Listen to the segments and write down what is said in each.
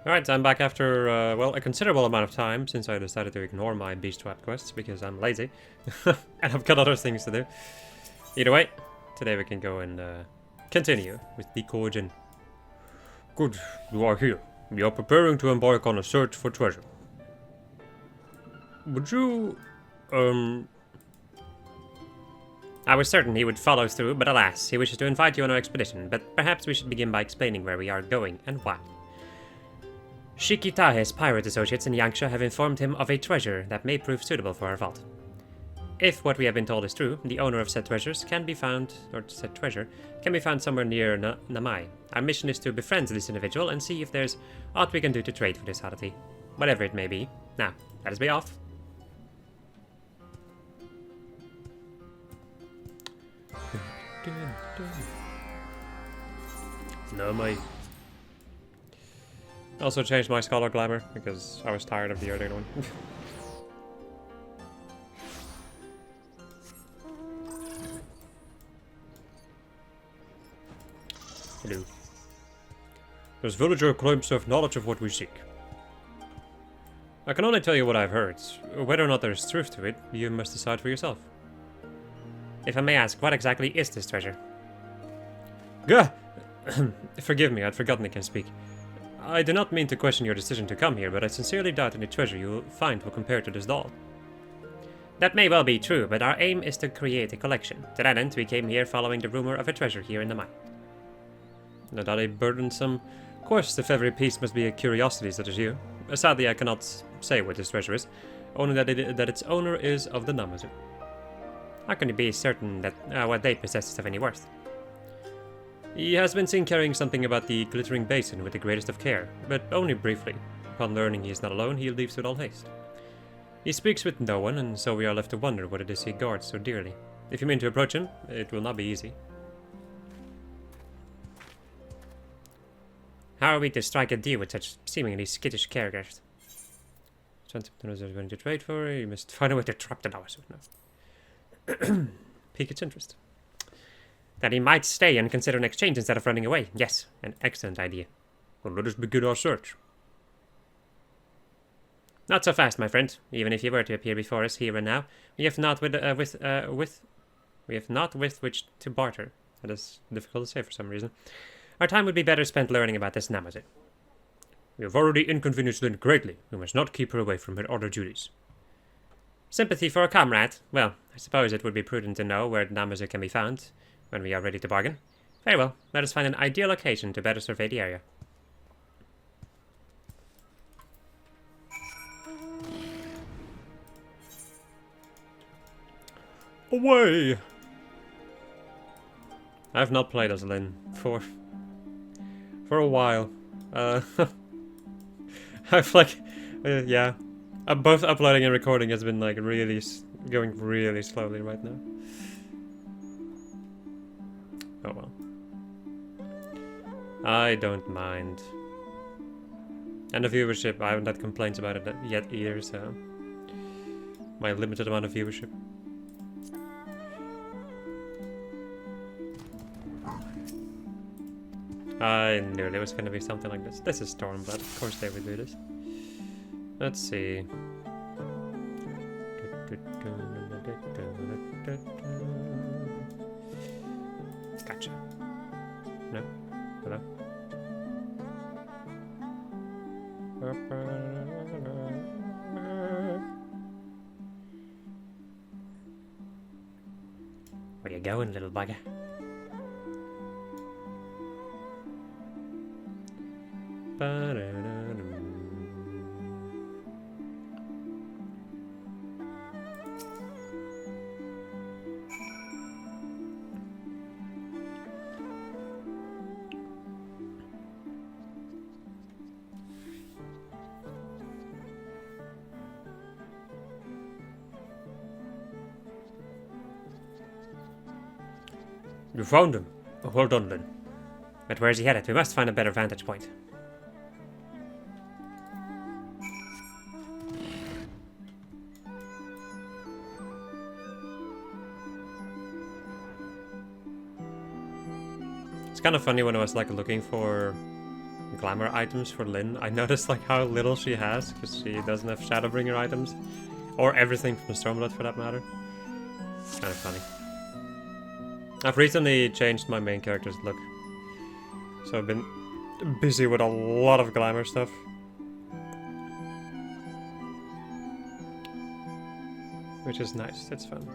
Alright, I'm back after, well, a considerable amount of time since I decided to ignore my beast trap quests because I'm lazy. And I've got other things to do. Either way, today we can go and continue with the Kojin. Good, you are here. We are preparing to embark on a search for treasure. Would you, I was certain he would follow through, but alas, he wishes to invite you on our expedition, but perhaps we should begin by explaining where we are going and why. Shikitahe's pirate associates in Yangsha have informed him of a treasure that may prove suitable for our vault. If what we have been told is true, the owner of said treasures can be found, or said treasure, can be found somewhere near Namai. Our mission is to befriend this individual and see if there's aught we can do to trade for this oddity. Whatever it may be. Now, let us be off. Namai. Also changed my scholar glamour because I was tired of the earlier one. Hello. This villager claims to have knowledge of what we seek. I can only tell you what I've heard. Whether or not there's truth to it, you must decide for yourself. If I may ask, what exactly is this treasure? Gah! Forgive me, I'd forgotten I can speak. I do not mean to question your decision to come here, but I sincerely doubt any treasure you'll find will compare to this doll. That may well be true, but our aim is to create a collection. To that end, we came here following the rumor of a treasure here in the mine. Not a burdensome quest if every piece must be a curiosity such as you. Sadly, I cannot say what this treasure is, only that its owner is of the Namazu. How can you be certain that what they possess is of any worth? He has been seen carrying something about the glittering basin with the greatest of care, but only briefly. Upon learning he is not alone, he leaves with all haste. He speaks with no one, and so we are left to wonder what it is he guards so dearly. If you mean to approach him, it will not be easy. How are we to strike a deal with such seemingly skittish characters? Something is going to trade for, you must find a way to trap the Namazu now. Pique its interest. That he might stay and consider an exchange instead of running away. Yes, an excellent idea. Well, let us begin our search. Not so fast, my friend. Even if you were to appear before us here and now, we have not with which to barter. That is difficult to say for some reason. Our time would be better spent learning about this Namazu. We have already inconvenienced Lynn greatly. We must not keep her away from her other duties. Sympathy for a comrade. Well, I suppose it would be prudent to know where the Namazu can be found when we are ready to bargain. Very well, let us find an ideal location to better survey the area. Away! I've not played as Lynn for a while. I've yeah. Both uploading and recording has been like going really slowly right now. Oh well. I don't mind. And the viewership, I haven't had complaints about it yet either, so... My limited amount of viewership. I knew there was going to be something like this. This is Stormblood, of course they would do this. Let's see. Gotcha. No? Hello? Where you going, little bugger? You found him. Oh, well done, Lynn. But where's he headed? We must find a better vantage point. It's kind of funny when I was like looking for glamour items for Lynn. I noticed like how little she has, because she doesn't have Shadowbringer items. Or everything from Stormblood for that matter. Kind of funny. I've recently changed my main character's look. So I've been busy with a lot of glamour stuff. Which is nice, that's fun.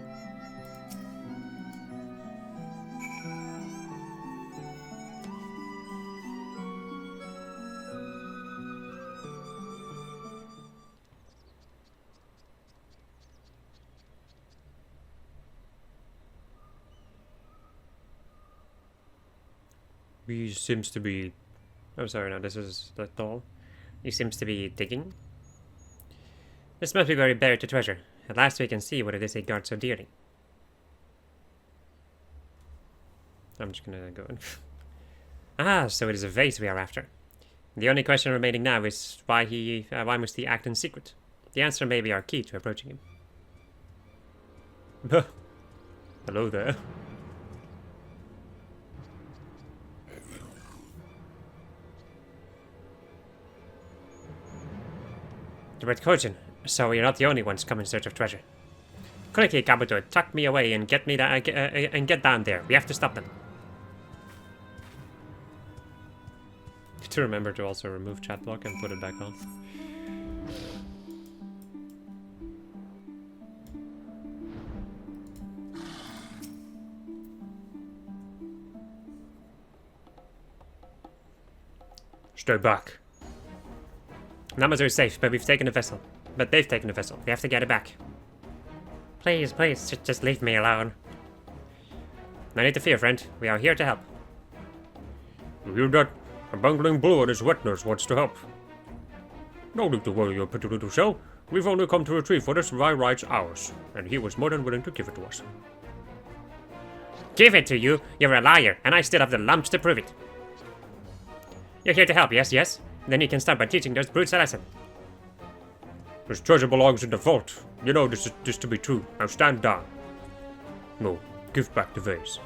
He seems to be... Oh, sorry, no, this is the doll. He seems to be digging. This must be very buried to treasure. At last we can see what it is they guard so dearly. I'm just gonna go in. Ah, so it is a vase we are after. The only question remaining now is why must he act in secret? The answer may be our key to approaching him. Hello there. But Kojin, so you're not the only ones come in search of treasure. Quickly, Kabuto, tuck me away and get me and get down there. We have to stop them. To remember to also remove chat block and put it back on. Stay back. Namazu is safe, but we've taken a vessel. But they've taken a vessel. We have to get it back. Please, please, just leave me alone. No need to fear, friend. We are here to help. You hear that? A bungling blue and his wet nurse wants to help. No need to worry your pretty little shell. We've only come to retrieve what is by rights ours, and he was more than willing to give it to us. Give it to you? You're a liar, and I still have the lumps to prove it. You're here to help, yes, yes? Then you can start by teaching those brutes a lesson. This treasure belongs in the vault. You know this to be true. Now stand down. No, give back the vase.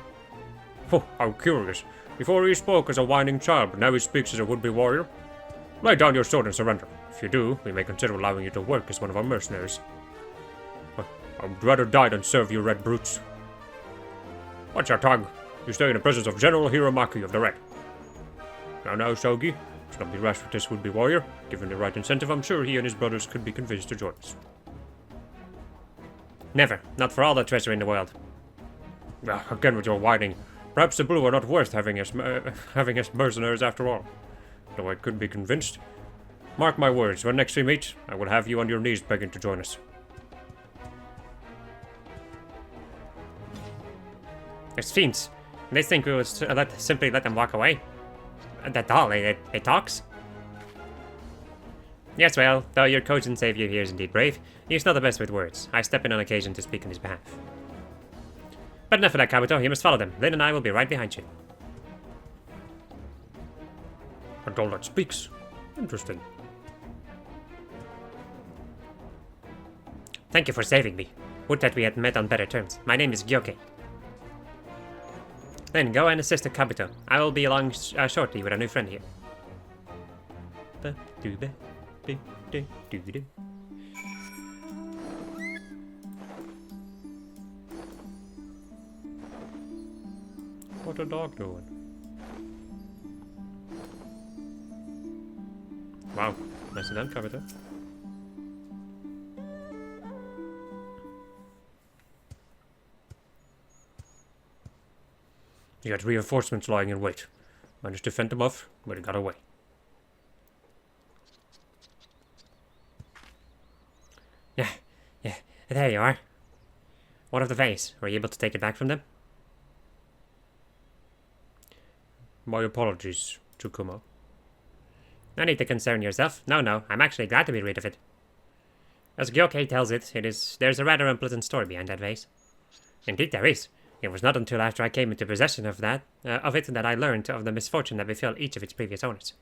Oh, how curious. Before he spoke as a whining child, but now he speaks as a would-be warrior. Lay down your sword and surrender. If you do, we may consider allowing you to work as one of our mercenaries. I'd rather die than serve you red brutes. Watch your tongue. You stay in the presence of General Hiromaki of the Red. Now, Shogi. Let's not be rash with this would-be warrior. Given the right incentive, I'm sure he and his brothers could be convinced to join us. Never. Not for all the treasure in the world. Again with your whining. Perhaps the blue are not worth having as mercenaries after all. Though I could be convinced. Mark my words, when next we meet, I will have you on your knees begging to join us. There's fiends. They think we would simply let them walk away. That doll, it talks? Yes, well, though your Kojin savior here is indeed brave, he's not the best with words. I step in on occasion to speak on his behalf. But enough of that, Kabuto. You must follow them. Lin and I will be right behind you. A doll that speaks. Interesting. Thank you for saving me. Would that we had met on better terms. My name is Gyoke. Then go and assist the Kabuto. I will be along shortly with a new friend here. What a dog doing? Wow, nicely done, Kabuto. You had reinforcements lying in wait. Managed to fend them off, but it got away. Yeah, there you are. What of the vase? Were you able to take it back from them? My apologies, Tsukumo. No need to concern yourself. No, I'm actually glad to be rid of it. As Gyoke tells it, there's a rather unpleasant story behind that vase. Indeed there is. It was not until after I came into possession of it that I learned of the misfortune that befell each of its previous owners.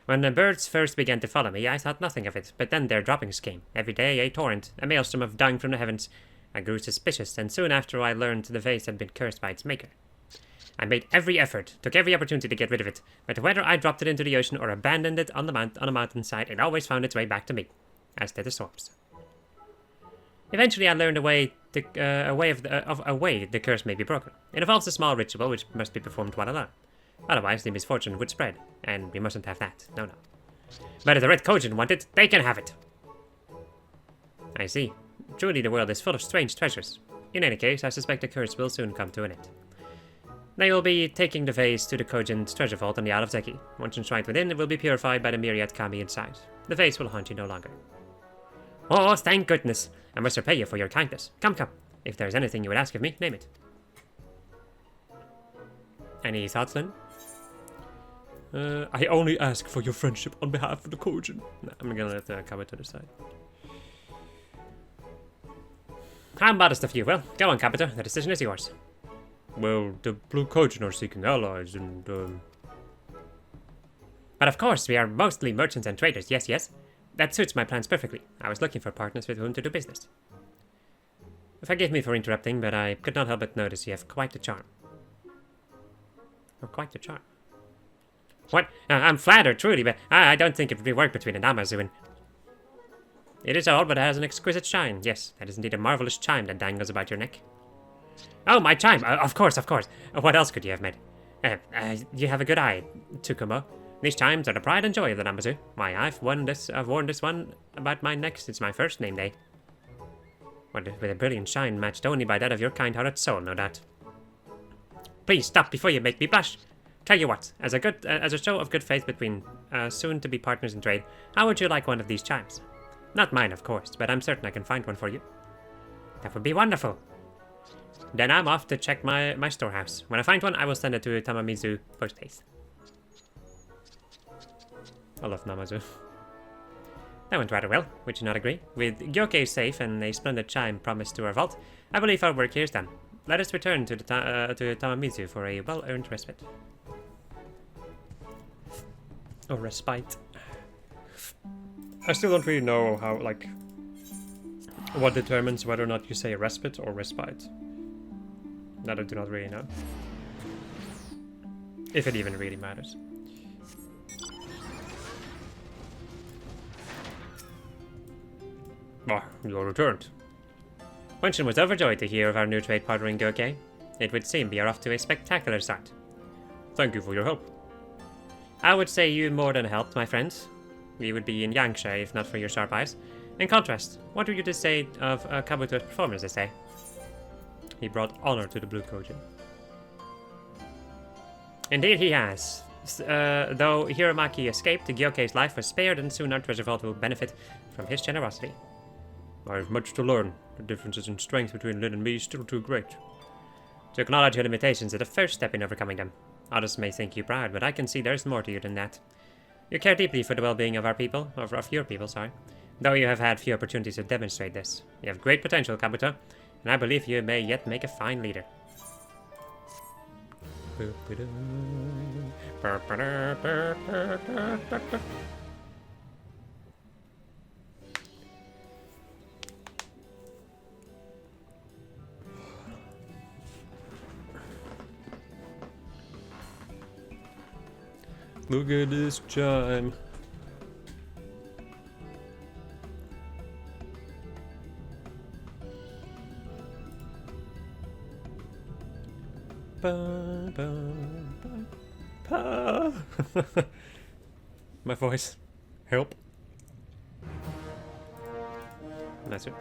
When the birds first began to follow me, I thought nothing of it, but then their droppings came. Every day a torrent, a maelstrom of dung from the heavens. I grew suspicious, and soon after I learned the vase had been cursed by its maker. I made every effort, took every opportunity to get rid of it, but whether I dropped it into the ocean or abandoned it on a mountainside, it always found its way back to me, as did the storms. Eventually, I learned a way the curse may be broken. It involves a small ritual which must be performed while alone. Otherwise, the misfortune would spread, and we mustn't have that. No. But if the Red Kojin want it, they can have it. I see. Truly, the world is full of strange treasures. In any case, I suspect the curse will soon come to an end. They will be taking the vase to the Kojin's treasure vault on the Isle of Zeki. Once enshrined within, it will be purified by the myriad kami inside. The vase will haunt you no longer. Oh, thank goodness! I must repay you for your kindness. Come. If there is anything you would ask of me, name it. Any thoughts, then? I only ask for your friendship on behalf of the Kojin. No, I'm gonna let the Kabuto to the side. How modest of you. Well, go on, Kabuto. The decision is yours. Well, the Blue Kojin are seeking allies and, But of course, we are mostly merchants and traders, yes. That suits my plans perfectly. I was looking for partners with whom to do business. Forgive me for interrupting, but I could not help but notice you have quite the charm. Quite the charm. What? I'm flattered, truly, but I don't think it would be work between an Amazu and... It is old, but it has an exquisite shine. Yes, that is indeed a marvelous chime that dangles about your neck. Oh, my chime! Of course. What else could you have made? You have a good eye, Tsukumo. These chimes are the pride and joy of the Namazu. Why, I've worn this one about my neck since my first name day. With a brilliant shine matched only by that of your kind-hearted soul, no doubt. Please stop before you make me blush. Tell you what, as a show of good faith between soon-to-be partners in trade, how would you like one of these chimes? Not mine, of course, but I'm certain I can find one for you. That would be wonderful. Then I'm off to check my storehouse. When I find one, I will send it to Tamamizu post-haste. I love Namazu. That went rather well, would you not agree? With Gyoke safe and a splendid chime promised to our vault, I believe our work here is done. Let us return to Tamamizu for a well-earned respite. Or respite. I still don't really know how, what determines whether or not you say respite or respite. That I do not really know. If it even really matters. Ah, you are returned. Wenshin was overjoyed to hear of our new trade partner in Gyoke. It would seem we are off to a spectacular start. Thank you for your help. I would say you more than helped, my friends. We would be in Yangsha if not for your sharp eyes. In contrast, what were you to say of Kabuto's performance this day? He brought honor to the Blue Kojin. Indeed he has. Though Hiromaki escaped, Gyoke's life was spared and soon our treasure vault will benefit from his generosity. I have much to learn. The differences in strength between Lin and me is still too great. To acknowledge your limitations is the first step in overcoming them. Others may think you proud, but I can see there's more to you than that. You care deeply for the well-being of our people, of your people, though you have had few opportunities to demonstrate this. You have great potential, Kabuto, and I believe you may yet make a fine leader. Look at this chime. Ba, ba, ba, ba. My voice. Help. That's it.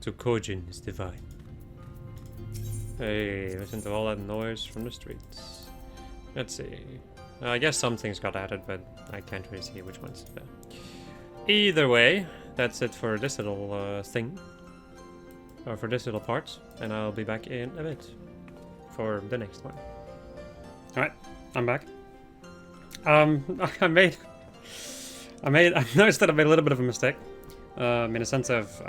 So Kojin is divine. Hey, listen to all that noise from the streets. Let's see. I guess some things got added, but I can't really see which ones. But either way, that's it for this little thing. Or for this little part. And I'll be back in a bit for the next one. Alright, I'm back. I noticed that I made a little bit of a mistake. In a sense of,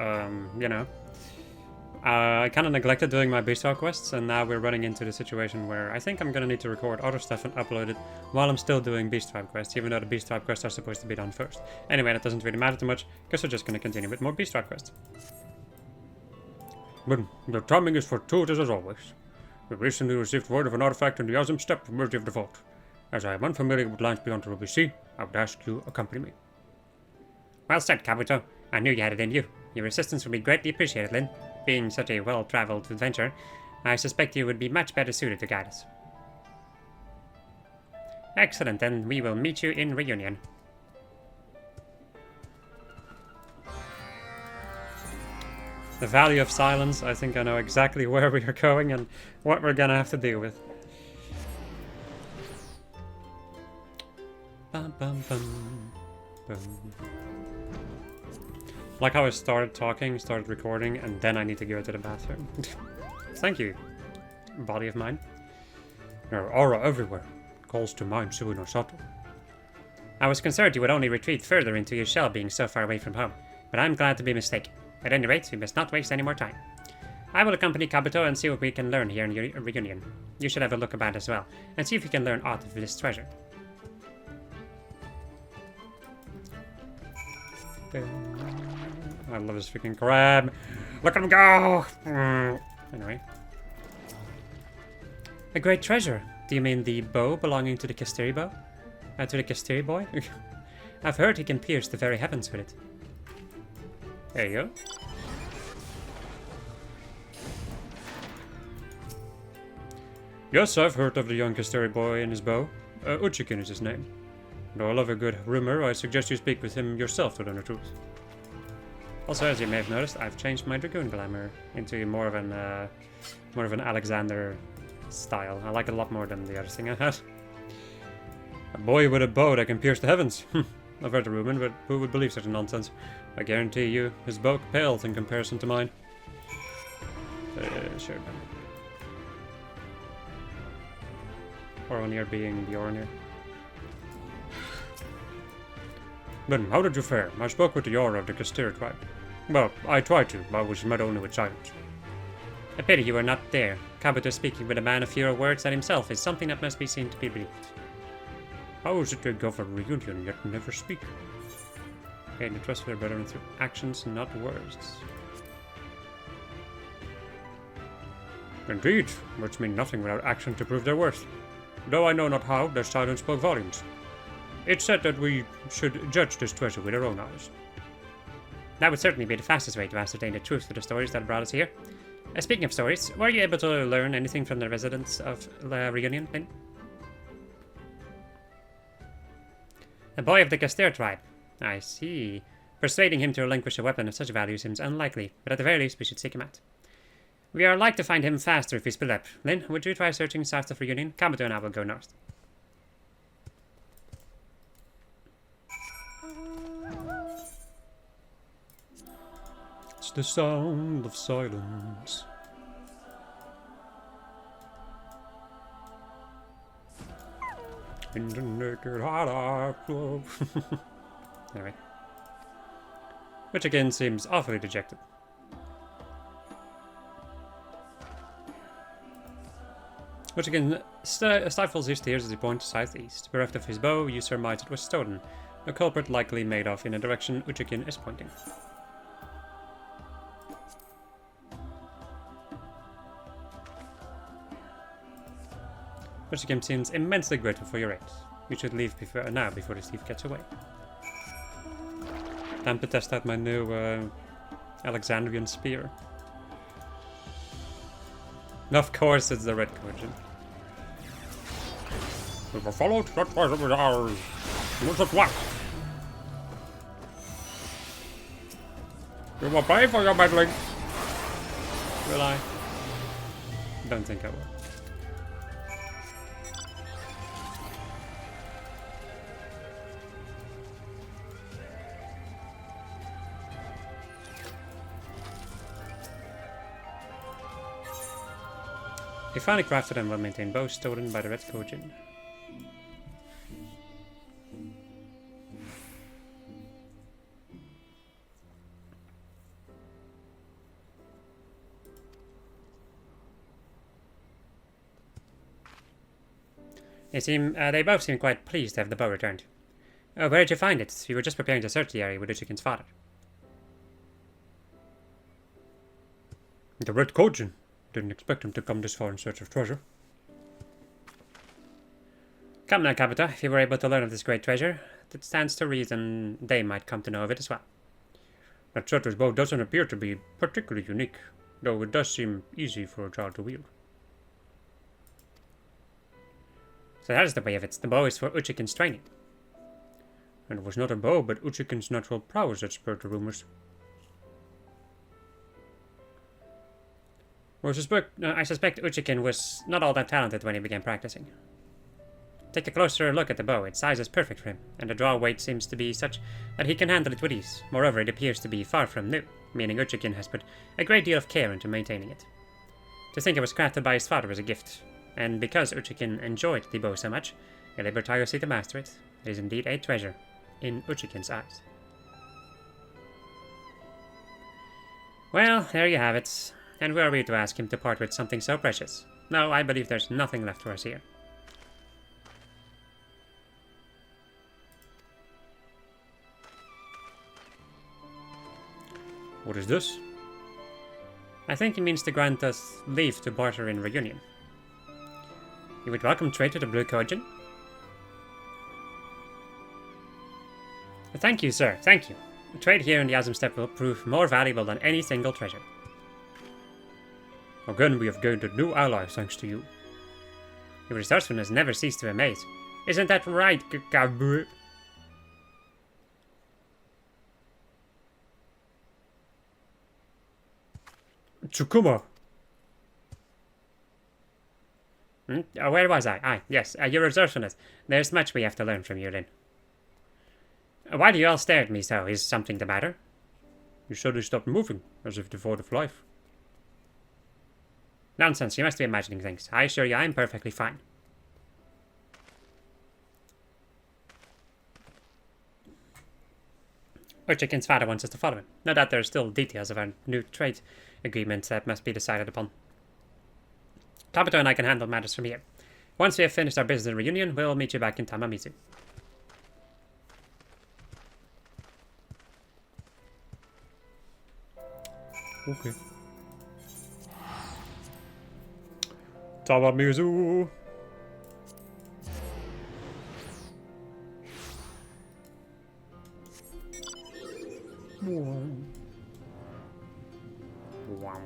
I kind of neglected doing my Beast Tribe quests, and now we're running into the situation where I think I'm going to need to record other stuff and upload it while I'm still doing Beast Tribe quests, even though the Beast Tribe quests are supposed to be done first. Anyway, that doesn't really matter too much, because we're just going to continue with more Beast Tribe quests. But the timing is fortuitous as always. We recently received word of an artifact in the Azim Steppe merge of the vault. As I am unfamiliar with lands beyond the Ruby Sea, I would ask you accompany me. Well said, Kabuto. I knew you had it in you. Your assistance would be greatly appreciated, Lin. Being such a well-traveled adventurer, I suspect you would be much better suited to guide us. Excellent, then we will meet you in Reunion. The Valley of Silence, I think I know exactly where we are going and what we're gonna have to deal with. Bum, bum, bum, bum. Like how I started talking, started recording, and then I need to go to the bathroom. Thank you, body of mine. There are aura everywhere. Calls to mind Sui no Sato. I was concerned you would only retreat further into your shell being so far away from home, but I'm glad to be mistaken. At any rate, we must not waste any more time. I will accompany Kabuto and see what we can learn here in Reunion. You should have a look about as well, and see if you can learn aught of this treasure. I love this freaking crab. Look at him go! Anyway. A great treasure. Do you mean the bow belonging to the Kastiri bow? To the Kastiri boy? I've heard he can pierce the very heavens with it. There you go. Yes, I've heard of the young Kastiri boy and his bow. Uchikin is his name. Though I love a good rumor, I suggest you speak with him yourself to learn the truth. Also, as you may have noticed, I've changed my Dragoon glamour into more of an Alexander style. I like it a lot more than the other thing I had. A boy with a bow that can pierce the heavens. I've heard the rumor, but who would believe such a nonsense? I guarantee you, his bow pales in comparison to mine. Sure. Oronir being the Oronir. Then, how did you fare? I spoke with the Aura of the Kastiri tribe. Well, I tried to, but was met only with silence. A pity you were not there. Kabuto speaking with a man of fewer words than himself is something that must be seen to be believed. How is it they go for reunion yet never speak? Gain the trust of their brethren through actions, not words. Indeed, words mean nothing without action to prove their worth. Though I know not how, their silence spoke volumes. It's said that we should judge this treasure with our own eyes. That would certainly be the fastest way to ascertain the truth to the stories that brought us here. Speaking of stories, were you able to learn anything from the residents of the Reunion, Lin? A boy of the Kastiri tribe. I see. Persuading him to relinquish a weapon of such value seems unlikely, but at the very least we should seek him out. We are like to find him faster if we split up. Lin, would you try searching south of Reunion? Kabuto and I will go north. It's the sound of silence. In the naked heart of love. Anyway. Which again seems awfully dejected. Which again stifles his tears as he points southeast. Bereft of his bow, you surmise it was stolen. A culprit likely made off in a direction Uchikin is pointing. Uchikin seems immensely grateful for your aid. You should leave now before this thief gets away. Time to test out my new Alexandrian spear. Of course it's the red Kojin. We were followed, that was ours. What's it what? You will pay for your meddling. Will I? Don't think I will. A finely crafted and well-maintained bow stolen by the red Kojin. They both seem quite pleased to have the bow returned. Oh, where did you find it? You were just preparing to search the area with Uchikin's father. The Red Kojin. Didn't expect him to come this far in search of treasure. Come now, Kabuto, if you were able to learn of this great treasure, it stands to reason they might come to know of it as well. That setter's bow doesn't appear to be particularly unique, though it does seem easy for a child to wield. So that is the way of it. The bow is for Uchiken's training. And it was not a bow, but Uchiken's natural prowess that spurred the rumors. I suspect Uchiken was not all that talented when he began practicing. Take a closer look at the bow. Its size is perfect for him, and the draw weight seems to be such that he can handle it with ease. Moreover, it appears to be far from new, meaning Uchiken has put a great deal of care into maintaining it. To think it was crafted by his father was a gift, and because Uchiken enjoyed the bow so much, he labored tirelessly to master it. It is indeed a treasure in Uchiken's eyes. Well, there you have it. And were we to ask him to part with something so precious? No, I believe there's nothing left for us here. What is this? I think he means to grant us leave to barter in reunion. You would welcome trade to the Blue Kojin? Thank you, sir. Thank you. The trade here in the Azum Steppe will prove more valuable than any single treasure. Again, we have gained a new ally thanks to you. Your resourcefulness never ceased to amaze. Isn't that right, Kabu? Tsukumo! Where was I? Yes, your resourcefulness. There's much we have to learn from you, then. Why do you all stare at me so? Is something the matter? You suddenly stopped moving, as if devoid of life. Nonsense, you must be imagining things. I assure you I'm perfectly fine. Uchiken's father wants us to follow him. No doubt there are still details of our new trade agreement that must be decided upon. Kabuto and I can handle matters from here. Once we have finished our business reunion, we'll meet you back in Tamamizu. Okay. Tamamizu! Wow.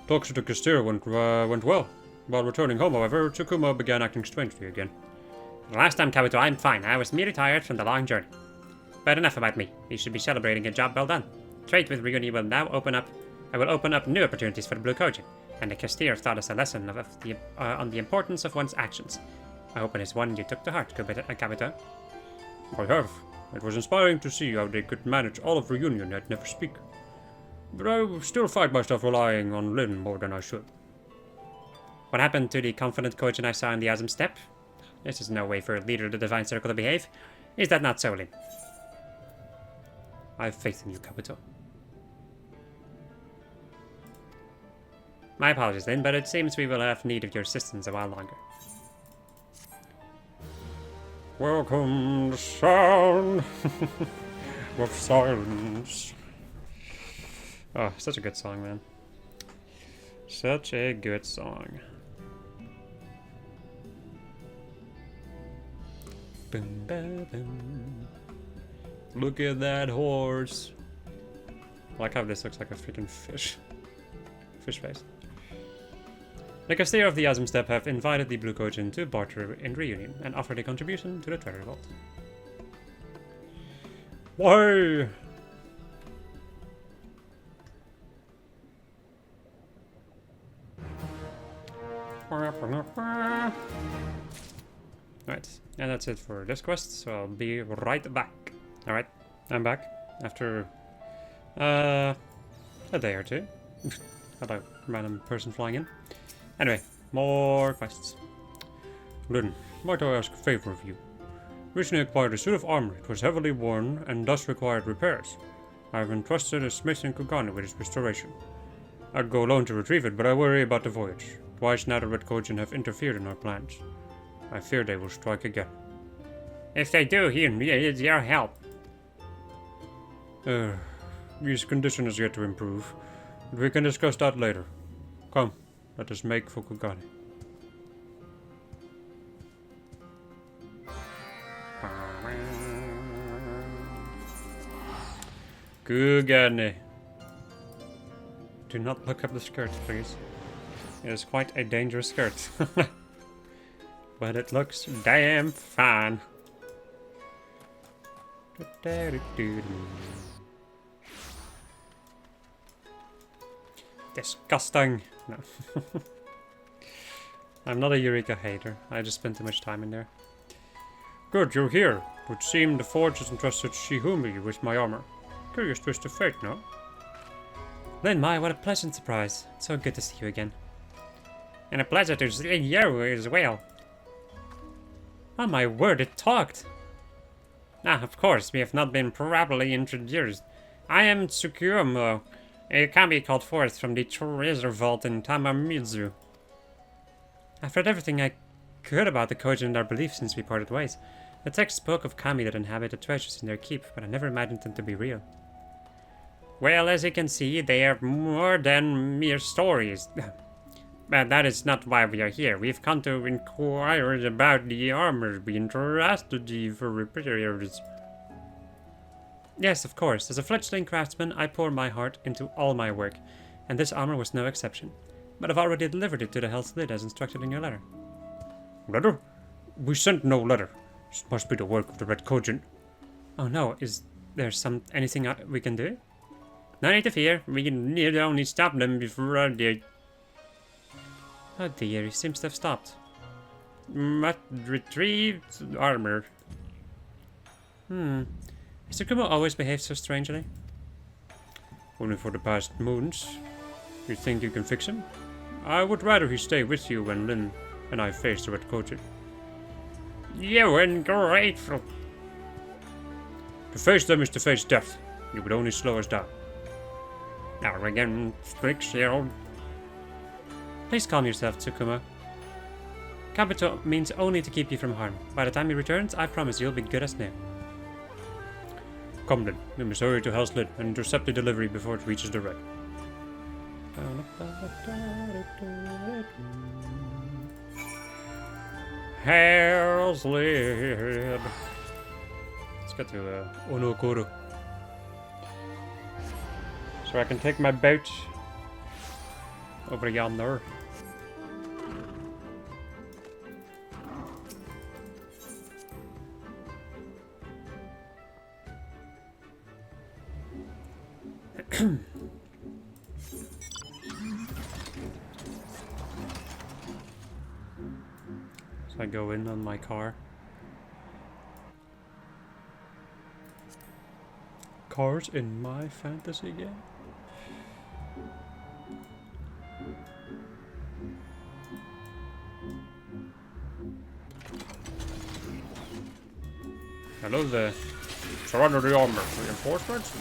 Talks to the Castillo went well. While returning home, however, Tsukumo began acting strangely again. Last time, Kabuto, I'm fine. I was merely tired from the long journey. But enough about me. You should be celebrating a job well done. Trade with Ryuni will now open up new opportunities for the Blue Kojin, and the Castillo taught us a lesson on the importance of one's actions. I hope it is one you took to heart, Kabuto. I have. It was inspiring to see how they could manage all of Reunion yet never speak. But I still find myself relying on Lin more than I should. What happened to the confident Kojin I saw in the Azum Steppe? This is no way for a leader of the Divine Circle to behave. Is that not so, Lin? I have faith in you, Kabuto. My apologies, Lin, but it seems we will have need of your assistance a while longer. Welcome the sound of silence. Oh, such a good song, man. Such a good song. Boom, ba, boom. Look at that horse. I like how this looks like a freaking fish. Fish face. The Castillo of the Azum Steppe have invited the Blue Kojin to barter in reunion and offered a contribution to the treasure vault. Why? Alright, and that's it for this quest, so I'll be right back. Alright, I'm back after a day or two. About random person flying in. Anyway, more quests. Lin, might I ask a favor of you? Recently acquired a suit of armor. It was heavily worn and thus required repairs. I have entrusted a smith in Kogane with its restoration. I'd go alone to retrieve it, but I worry about the voyage. Twice now the Red Kojin have interfered in our plans. I fear they will strike again. If they do, he needs your help. his condition is yet to improve. But we can discuss that later. Come, let us make for Kogane. Kogane. Do not look up the skirt, please. It is quite a dangerous skirt. But it looks damn fine. Disgusting. No. I'm not a Eureka hater. I just spent too much time in there. Good, you're here. Would seem the forge has entrusted Shihumi with my armor. Curious twist of fate, no? Lin Mai, what a pleasant surprise. So good to see you again. And a pleasure to see you as well. Oh my word, it talked! Ah, of course, we have not been properly introduced. I am Tsukumo, a kami called forth from the treasure vault in Tamamizu. I've read everything I could about the Kojin and their beliefs since we parted ways. The text spoke of kami that inhabit the treasures in their keep, but I never imagined them to be real. Well, as you can see, they are more than mere stories. But that is not why we are here. We've come to inquire about the armor we entrusted you for repairs. Yes, of course. As a fledgling craftsman, I pour my heart into all my work, and this armor was no exception. But I've already delivered it to the Hell's Lid as instructed in your letter. Letter? We sent no letter. This must be the work of the Red Kojin. Oh no, is there anything we can do? No need to fear. We need only stop them before they... Oh dear, he seems to have stopped. Retrieved armor. Has Tsukumo always behaved so strangely? Only for the past moons. You think you can fix him? I would rather he stay with you when Lin and I face the Red Kojin. You ungrateful. To face them is to face death. You would only slow us down. Arrogant, strict-shield. Please calm yourself, Tsukumo. Kabuto means only to keep you from harm. By the time he returns, I promise you'll be good as new. Come then, we must hurry to Hell's Lid and intercept the delivery before it reaches the Red. Hell's Lid. Let's get to Onokoro. So I can take my boat over yonder. So I go in on my car. Cars in my fantasy game? Hello there. Surrender the armor. Reinforcements?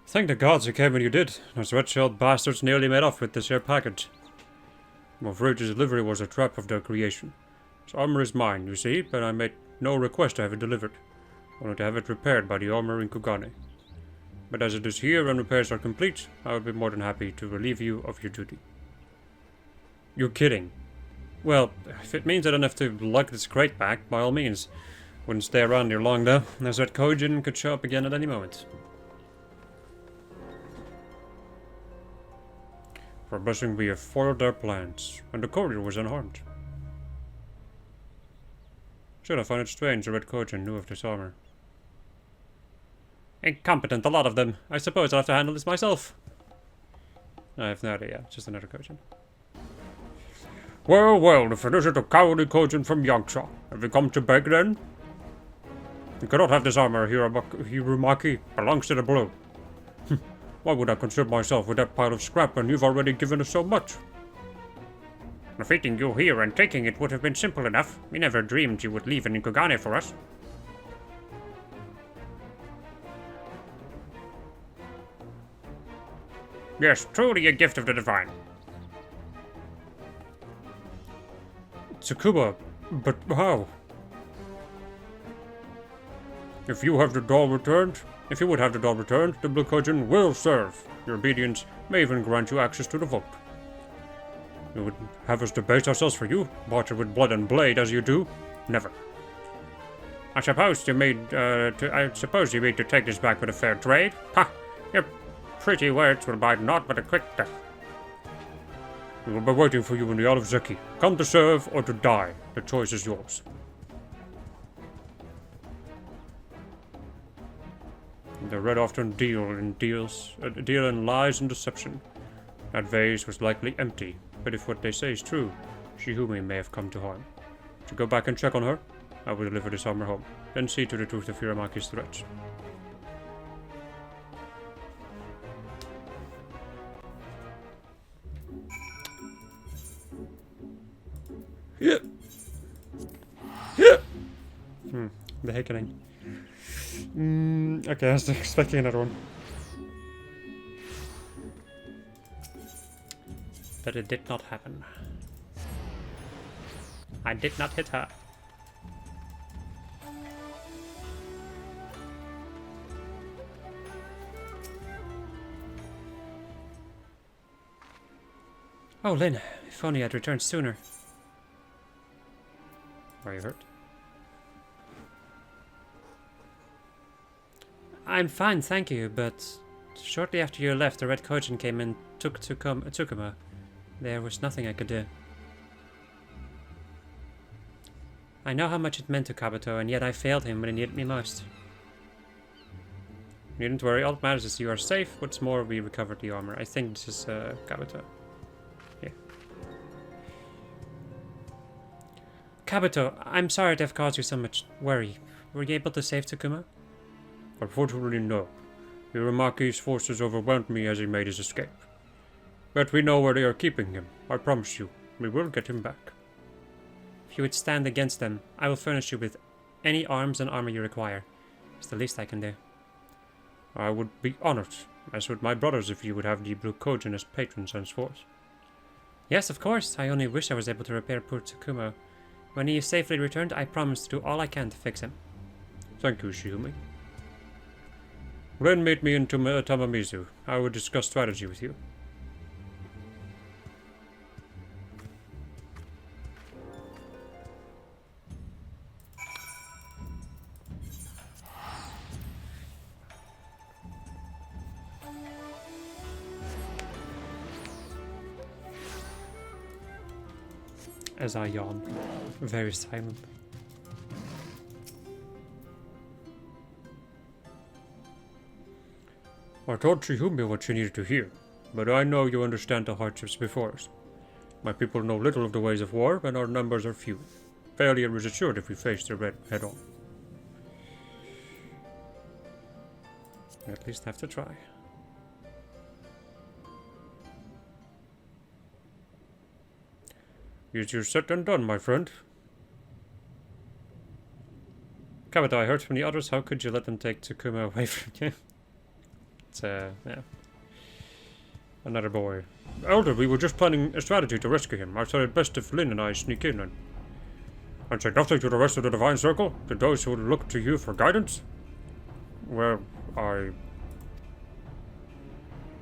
Thank the gods you came when you did. Those red-shelled bastards nearly made off with this here package. I'm afraid this delivery was a trap of their creation. This armor is mine, you see, but I made no request to have it delivered. Only to have it repaired by the armor in Kogane. But as it is here and repairs are complete, I would be more than happy to relieve you of your duty. You're kidding. Well, if it means I don't have to lug this crate back, by all means. Wouldn't stay around here long though, as that Kojin could show up again at any moment. For a blessing we have foiled their plans, and the courier was unharmed. Still, I find it strange the Red Kojin knew of this armor. Incompetent, a lot of them. I suppose I'll have to handle this myself. I have no idea, just another Kojin. Well, well, if it isn't a cowardly Kojin from Yangsha, have you come to beg then? You cannot have this armor, Hirumaki. Belongs to the blue. Why would I concern myself with that pile of scrap when you've already given us so much? Defeating you here and taking it would have been simple enough. We never dreamed you would leave an Kogane for us. Yes, truly a gift of the divine. Tsukumo, but how? If you would have the doll returned, the Blue Kojin will serve. Your obedience may even grant you access to the vault. You would have us debase ourselves for you, barter with blood and blade as you do? Never. I suppose you mean to take this back with a fair trade? Ha! Your pretty words will bide naught but a quick death. We will be waiting for you in the Isle of Zeki. Come to serve or to die. The choice is yours. The red often deal in lies and deception. That vase was likely empty, but if what they say is true, Shihumi may have come to harm. To go back and check on her, I will deliver this armor home, then see to the truth of Hiramaki's threats. Yeah. The hiccupping. Okay, I was expecting another one. But it did not happen. I did not hit her. Oh, Lynn, if only I'd returned sooner. Are you hurt? I'm fine, thank you, but shortly after you left, the Red Kojin came and took Tsukumo. There was nothing I could do. I know how much it meant to Kabuto, and yet I failed him when he needed me most. Needn't worry, all that matters is you are safe. What's more, we recovered the armor. I think this is Kabuto. Yeah. Kabuto, I'm sorry to have caused you so much worry. Were you able to save Tsukumo? Unfortunately, no. Hiramaki's forces overwhelmed me as he made his escape. But we know where they are keeping him. I promise you, we will get him back. If you would stand against them, I will furnish you with any arms and armor you require. It's the least I can do. I would be honored, as would my brothers, if you would have the Blue Kojin as patrons henceforth. Yes, of course. I only wish I was able to repair poor Tsukumo. When he is safely returned, I promise to do all I can to fix him. Thank you, Shihumi. Then meet me in Tamamizu. I will discuss strategy with you. As I yawn, very silent. I told Shihumi what she needed to hear, but I know you understand the hardships before us. My people know little of the ways of war, and our numbers are few. Failure is assured if we face the red head-on. At least have to try. Easier said than done, my friend. Kabuto, I heard from the others. How could you let them take Tsukumo away from you? It's, yeah. Another boy. Elder, we were just planning a strategy to rescue him. I thought it best if Lin and I sneak in and say nothing to the rest of the Divine Circle, to those who look to you for guidance. Well,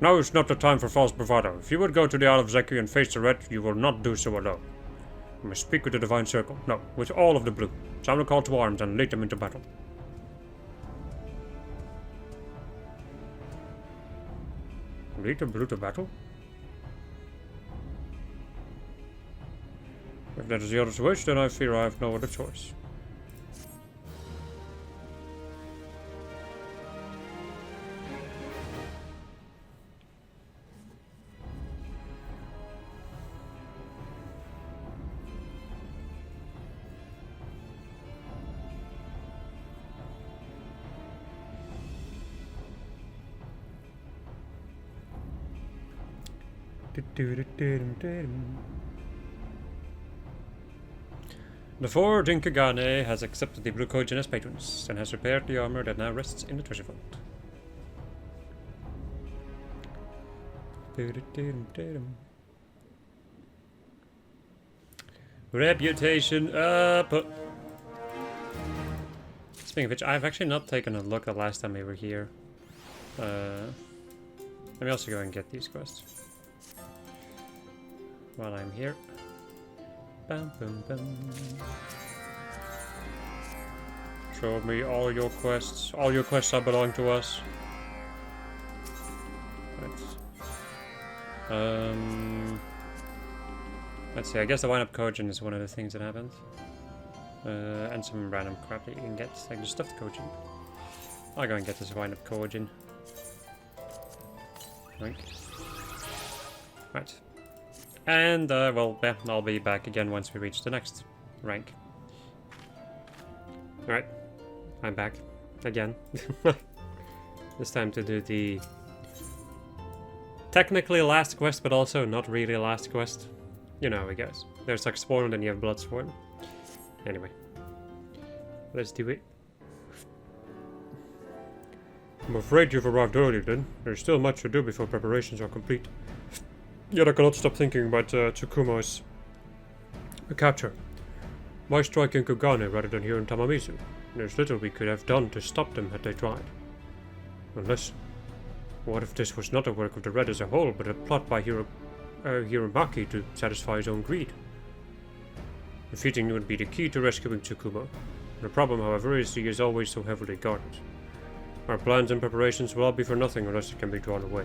Now is not the time for false bravado. If you would go to the Isle of Zeki and face the red, you will not do so alone. You must speak with the Divine Circle. No, with all of the blue. Sound a call to arms and lead them into battle. Lead the blue to battle? If that is the other's wish, then I fear I have no other choice. The Ford Inkagane has accepted the Blue Kojin as patrons and has repaired the armor that now rests in the treasure vault. Reputation up! Speaking of which, I've actually not taken a look at last time we were here. Let me also go and get these quests. While I'm here. Bum, bum, bum. Show me all your quests. All your quests that belong to us. Right. Let's see, I guess the wind-up Kojin is one of the things that happened. And some random crap that you can get, like the stuffed Kojin. I'll go and get this wind-up Kojin. Right. Right. And, well, yeah, I'll be back again once we reach the next rank. Alright. I'm back. Again. This time to do the... technically last quest, but also not really last quest. You know how it goes. There's like Spawn, and then you have Bloodsworn. Anyway. Let's do it. I'm afraid you've arrived early then. There's still much to do before preparations are complete. Yet I cannot stop thinking about Tsukumo's capture. Why strike in Kogane rather than here in Tamamizu? There's little we could have done to stop them had they tried. Unless... what if this was not a work of the Red as a whole, but a plot by Hiromaki to satisfy his own greed? Defeating would be the key to rescuing Tsukumo. The problem, however, is he is always so heavily guarded. Our plans and preparations will all be for nothing unless it can be drawn away.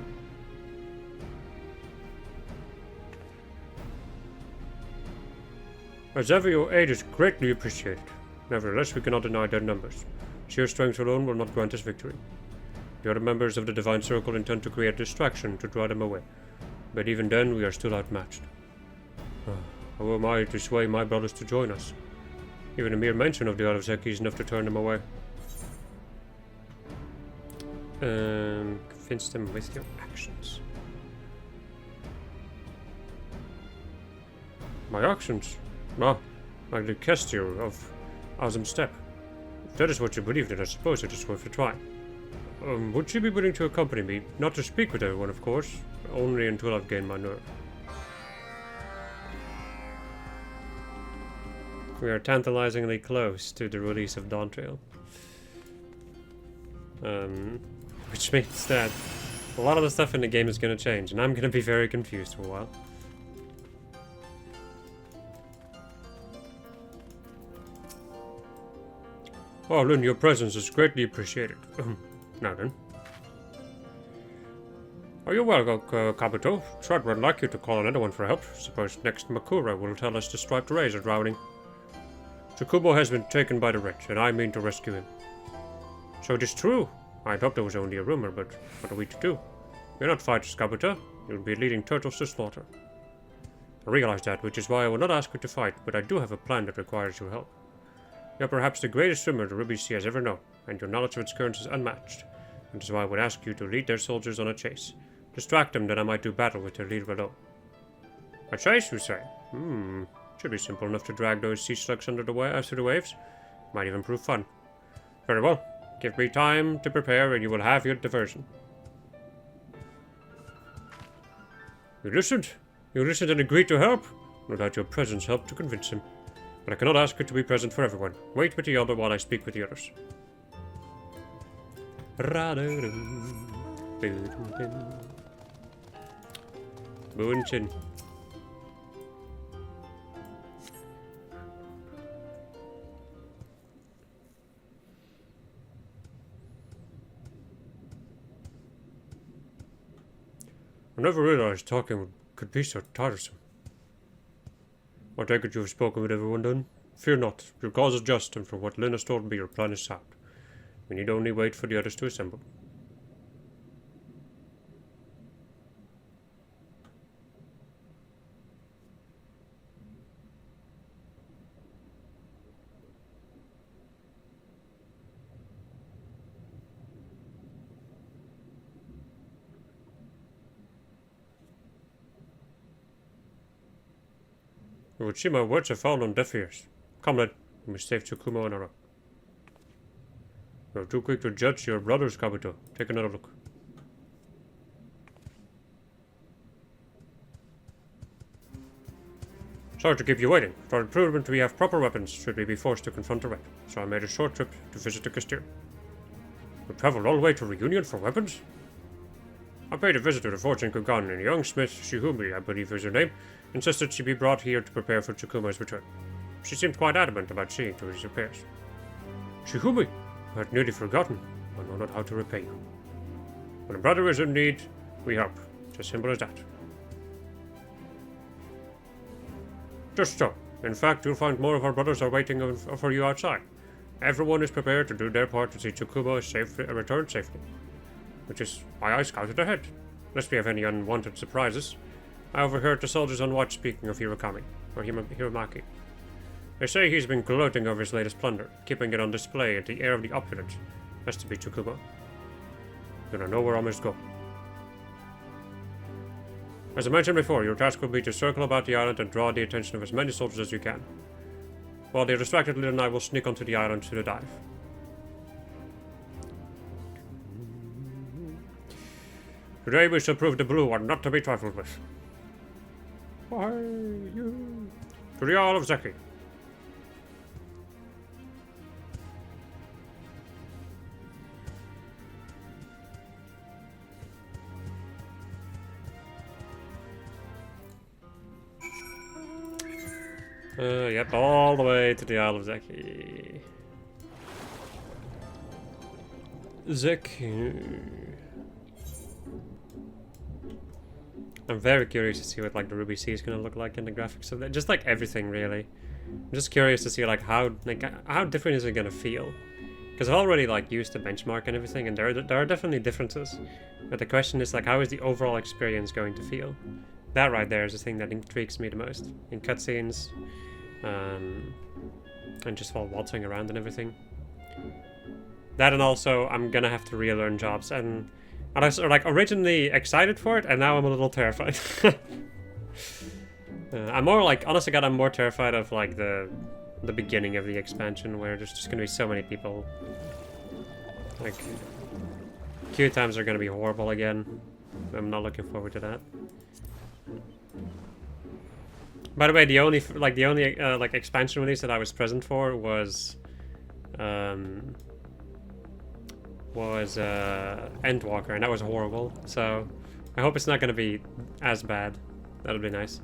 As ever, your aid is greatly appreciated. Nevertheless, we cannot deny their numbers. Sheer strength alone will not grant us victory. The other members of the Divine Circle intend to create distraction to draw them away. But even then, we are still outmatched. How am I to sway my brothers to join us? Even a mere mention of the Araseki is enough to turn them away. Convince them with your actions. My actions? Ah, like the gesture of Azam Step. If that is what you believe, then I suppose it is worth a try. Would you be willing to accompany me? Not to speak with everyone, of course. Only until I've gained my nerve. We are tantalizingly close to the release of Dawntrail. Which means that a lot of the stuff in the game is going to change, and I'm going to be very confused for a while. Oh, Lynn, your presence is greatly appreciated. Now then. Oh, you're welcome, Kabuto. Shred would like you to call on anyone for help. Suppose next Makura will tell us the striped rays are drowning. Tsukumo has been taken by the Red, and I mean to rescue him. So it is true. I'd hoped it was only a rumor, but what are we to do? You're not fighters, Kabuto. You'll be leading turtles to slaughter. I realize that, which is why I will not ask you to fight, but I do have a plan that requires your help. You're perhaps the greatest swimmer the Ruby Sea has ever known, and your knowledge of its currents is unmatched. That is why I would ask you to lead their soldiers on a chase. Distract them, that I might do battle with their leader alone. A chase, you say? Should be simple enough to drag those sea slugs under the waves. Might even prove fun. Very well. Give me time to prepare, and you will have your diversion. You listened? You listened and agreed to help? No doubt your presence helped to convince him. But I cannot ask you to be present for everyone. Wait with the elder while I speak with the others. Bunchin. I never realized talking could be so tiresome. I take it you have spoken with everyone then? Fear not, your cause is just, and from what Lynn has told me, your plan is sound. We need only wait for the others to assemble. It would seem my words have fallen on deaf ears. Come then, we must save Tsukumo and Ara. You're too quick to judge your brothers, Kabuto. Take another look. Sorry to keep you waiting. For improvement, we have proper weapons should we be forced to confront a red. So I made a short trip to visit the Castillo. We traveled all the way to Reunion for weapons? I paid a visit to the fortune Kojin, and a young smith, Tsukumo, I believe is her name, insisted she be brought here to prepare for Tsukumo's return. She seemed quite adamant about seeing to his repairs. Tsukumo, I had nearly forgotten. I know not how to repay you. When a brother is in need, we help. It's as simple as that. Just so. In fact, you'll find more of our brothers are waiting for you outside. Everyone is prepared to do their part to see Tsukumo return safely. Which is why I scouted ahead, lest we have any unwanted surprises. I overheard the soldiers on watch speaking of Hiromaki. They say he's been gloating over his latest plunder, keeping it on display at the heir of the opulent. Has to be Tsukumo. Then I know where I must go. As I mentioned before, your task will be to circle about the island and draw the attention of as many soldiers as you can. While the distracted leader and I will sneak onto the island to the dive. Today we shall prove the blue are not to be trifled with. Why you? To the Isle of Zeki. Yep, all the way to the Isle of Zeki. Zeki. I'm very curious to see what like the Ruby Sea is gonna look like in the graphics of that. Just like everything, really. I'm just curious to see like how different is it gonna feel? Because I've already like used the benchmark and everything, and there are definitely differences. But the question is like, how is the overall experience going to feel? That right there is the thing that intrigues me the most in cutscenes, and just while waltzing around and everything. That, and also I'm gonna have to relearn jobs, and I was like originally excited for it, and now I'm a little terrified. I'm more like, honestly God, I'm more terrified of like the beginning of the expansion, where there's just gonna be so many people. Like, queue times are gonna be horrible again. I'm not looking forward to that. By the way, the only like expansion release that I was present for was Endwalker, and that was horrible. So I hope it's not going to be as bad. That'll be nice.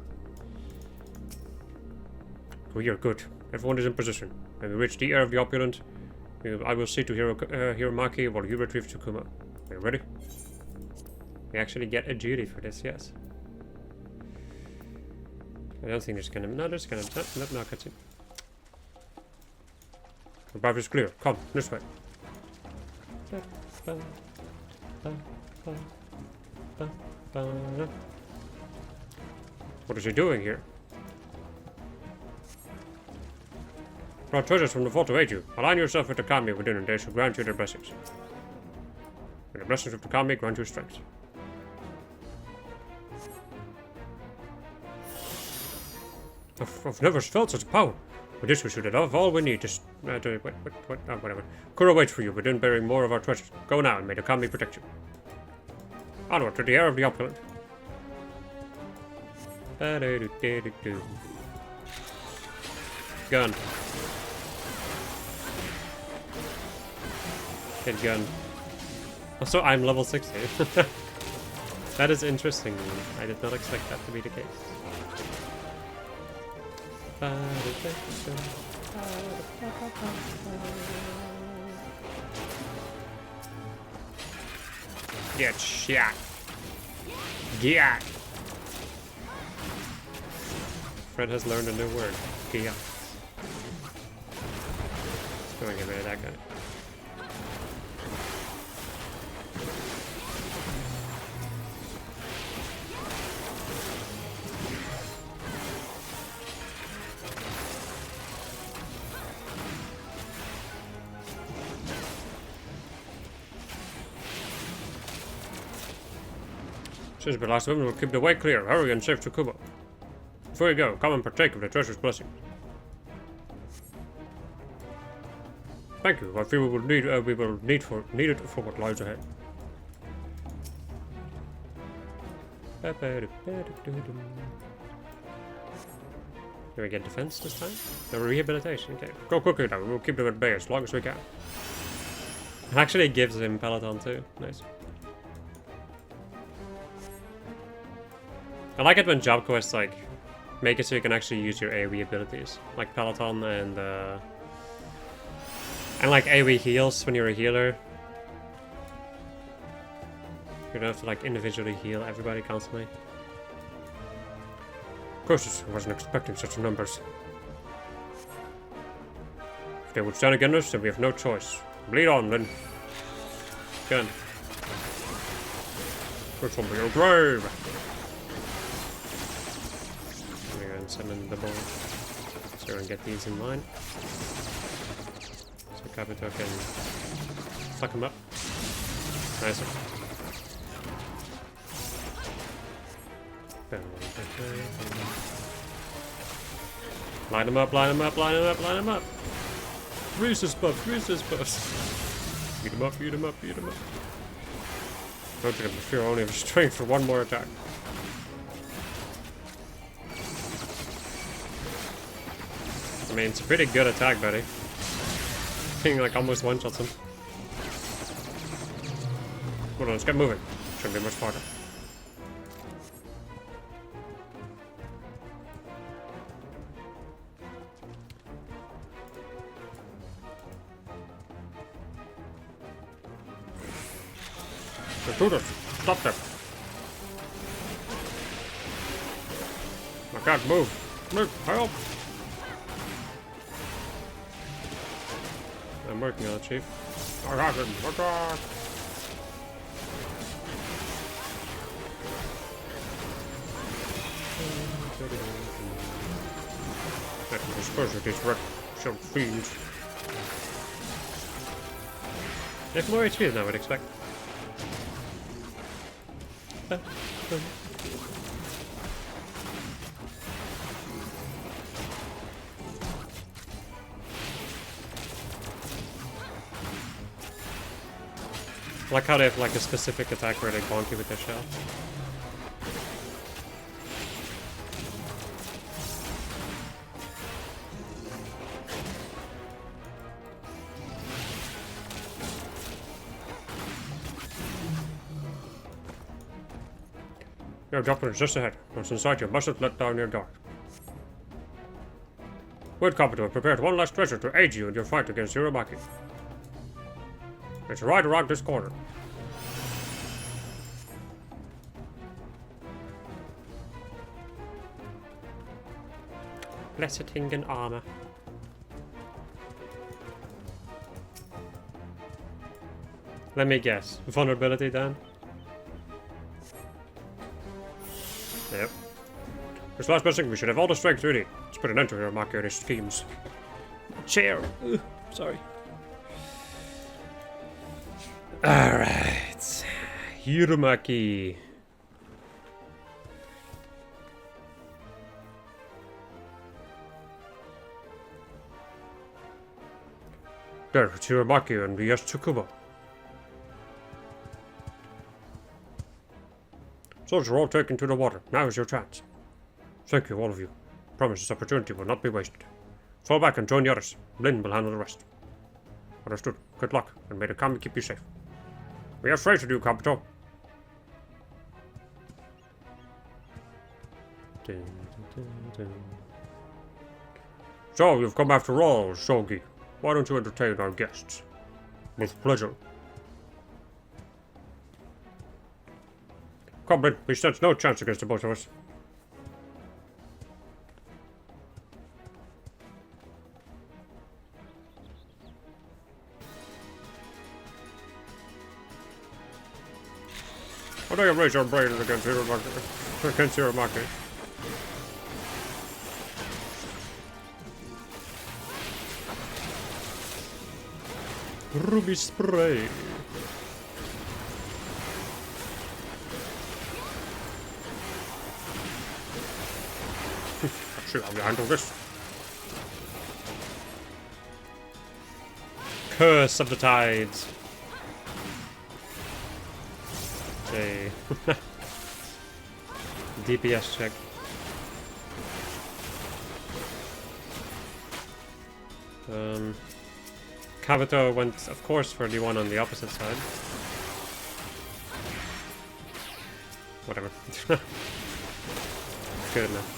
We are good. Everyone is in position. When we reach the heir of the opulent, I will see to Hiromaki while you retrieve Tsukumo. Are you ready? We actually get a duty for this, yes. I don't think there's gonna... No, there's gonna... No, cutscene. The path is clear. Come, this way. What is he doing here? Brought treasures from the vault to aid you. Align yourself with the kami within, and they shall grant you their blessings. And the blessings of the kami grant you strength. I've never felt such power. With this we should have all we need to whatever. Kuro waits for you, but then bearing more of our treasures. Go now, and may the kami protect you. Onward to the heir of the opulent. Gun. Get gun. Also, I'm level 60. That is interesting. I did not expect that to be the case. Get shot. Get. Fred has learned a new word. Get. Let's go and get rid of that guy. Since the last women will keep the way clear, hurry and save Tsukumo. Before you go, come and partake of the treasure's blessing. Thank you. I feel we will need it for what lies ahead. Do we get defense this time? No rehabilitation, okay. Go quickly now, we'll keep them at bay as long as we can. Actually, it gives him Peloton too. Nice. I like it when job quests like make it so you can actually use your AoE abilities, like Peloton and like AoE heals when you're a healer. You don't have to like individually heal everybody constantly. Of course, I wasn't expecting such numbers. If they would stand against us, then we have no choice. Bleed on, then. Gun. This will be your grave. I'm gonna go and summon the ball. So we can get these in line. So Kabuto can fuck him up. Nice. Line him up, line him up, line him up, line him up. Resist buffs, resist buffs. Beat him up, beat him up, beat him up. Don't you have the fear only of strength for one more attack. I mean, it's a pretty good attack, buddy. King like almost one-shots him. Hold on, let's get moving. Shouldn't be much harder. Intruders! Stop them! I can't move! Move! Help! I'm working on it, Chief. I got him! Attack! Let me disperse with these red shelled fiends. They have more HP than I would expect. I like how they have like a specific attack where they bonk you with their shell. Your doctor is just ahead. Once inside, you mustn't let down your guard. Word Kabuto prepared one last treasure to aid you in your fight against Urumaki. It's right around this corner. Blessed Hingen armor. Let me guess. Vulnerability then? Yep. This last missing, we should have all the strength we need. Let's put an end to your Urumaki schemes. Chair. Ugh, sorry. Alright. Urumaki. There, it's Urumaki and yes, Tsukumo. Soldiers are all taken to the water. Now is your chance. Thank you, all of you. Promise this opportunity will not be wasted. Fall back and join the others. Blinn will handle the rest. Understood. Good luck, and may the kami keep you safe. We have faith in you, Kabuto. So, you've come after all, Shogi. Why don't you entertain our guests? With pleasure. Come in, we stand no chance against the both of us. Why don't you raise your brain against Urumaki? Ruby spray. See how we handle this. Curse of the Tides. Okay. DPS check. Kabuto went, of course, for the one on the opposite side. Whatever. Good enough.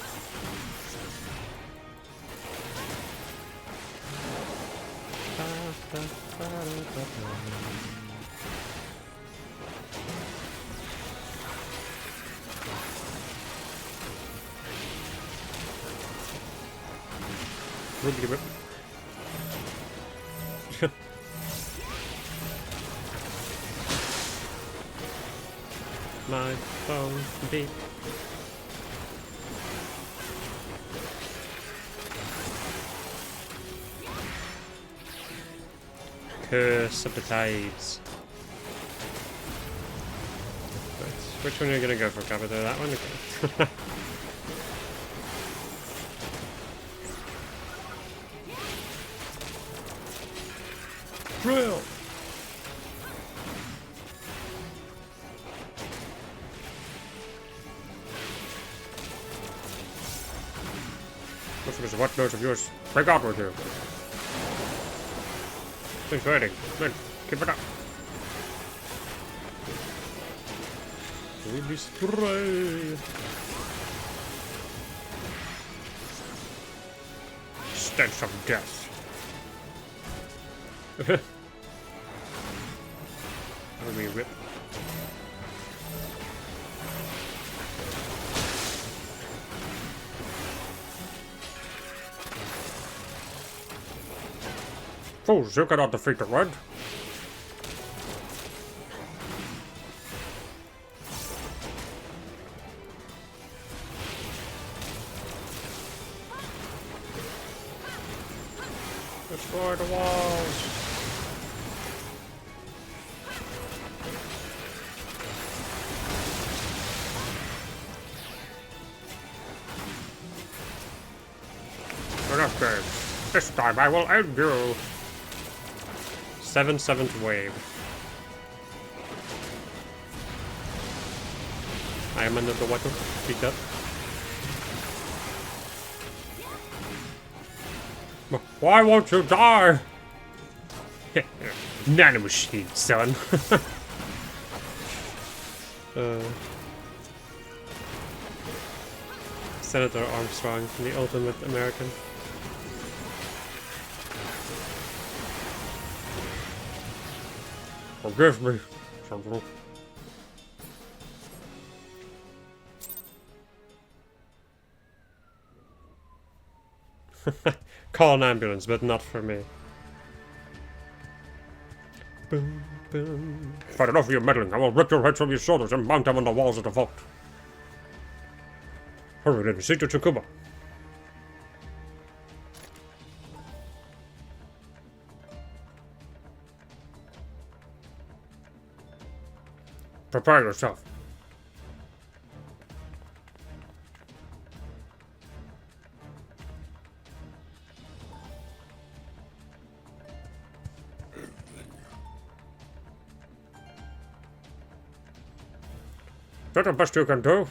Ruby rip. My phone beep. Curse of the tides. Right. Which one are you gonna go for, Kabuto? That one? Okay. Drill! Listen, this is what nose of yours. Break out with you. Things hurting. Good. Keep it up. Ruby spray. Stench of death. Ruby rip. Fools, you cannot defeat the red. Destroy the walls. Enough games. This time I will end you. 7th wave. I am under the water. Beat up. Why won't you die? Nanomachine, son. Senator Armstrong, the ultimate American. Forgive me, Sentinel. Call an ambulance, but not for me. Boom, boom. I've had enough of your meddling. I will rip your heads from your shoulders and mount them on the walls of the vault. Hurry then, see to Tsukumo. Prepare yourself. Is that the best you can do?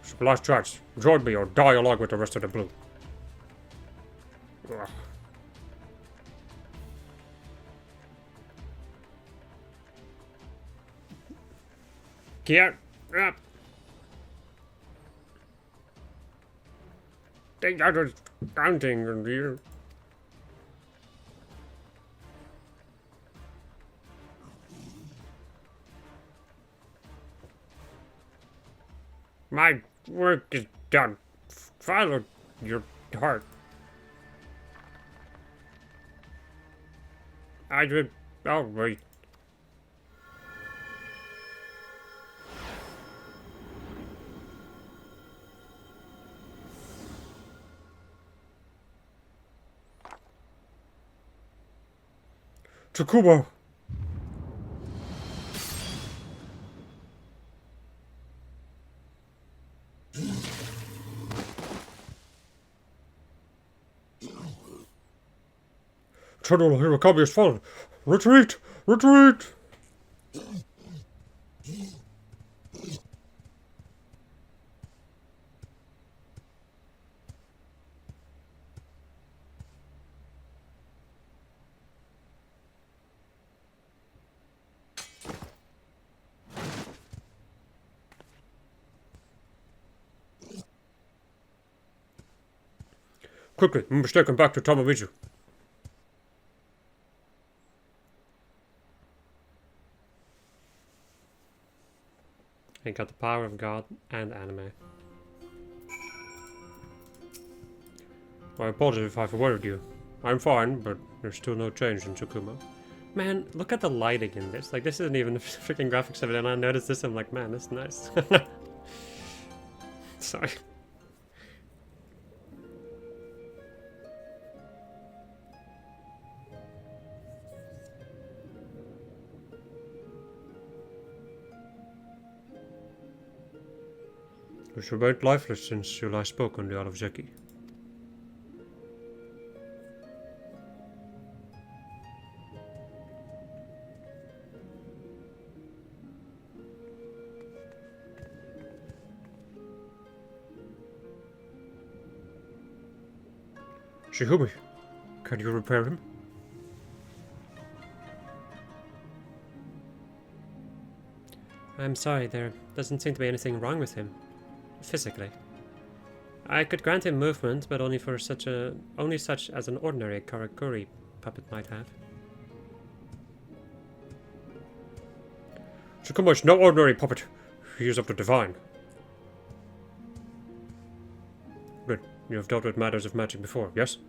It's the last chance. Join me or die along with the rest of the blue. Ugh. Get up! Think I was counting on you. My work is done. Follow your heart. I would. Oh, wait. Tsukumo! General Hirokabe has fallen. Retreat! Retreat! Quickly, we must take him back to Tomomizu. He got the power of God and anime. I apologize if I've worried you. I'm fine, but there's still no change in Tsukumo. Man, look at the lighting in this. Like, this isn't even the freaking graphics of it, and I noticed this, I'm like, man, that's nice. Sorry. You've remained lifeless since you last spoke on the Isle of Zeki. Shihumi, can you repair him? I'm sorry, there doesn't seem to be anything wrong with him. Physically. I could grant him movement, but only such as an ordinary Karakuri puppet might have. Tsukumo is no ordinary puppet. He is of the divine. Good. You have dealt with matters of magic before, yes?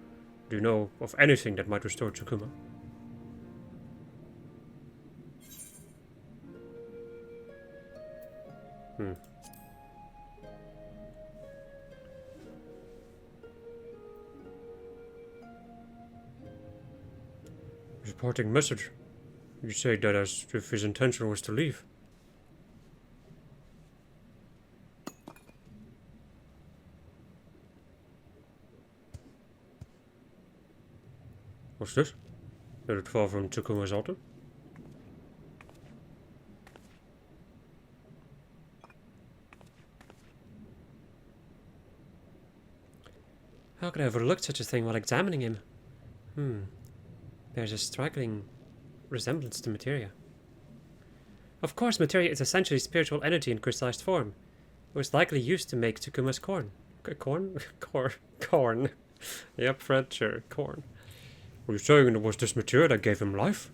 Do you know of anything that might restore Tsukumo? Reporting message. You say that as if his intention was to leave. What's this? Did it fall from Tsukumo's altar? How could I have overlooked such a thing while examining him? There's a striking resemblance to materia. Of course, materia is essentially spiritual energy in crystallized form. It was likely used to make Tsukumo's corn. Corn? Corn. Yep, Fred, sure, corn. Were you saying it was this materia that gave him life?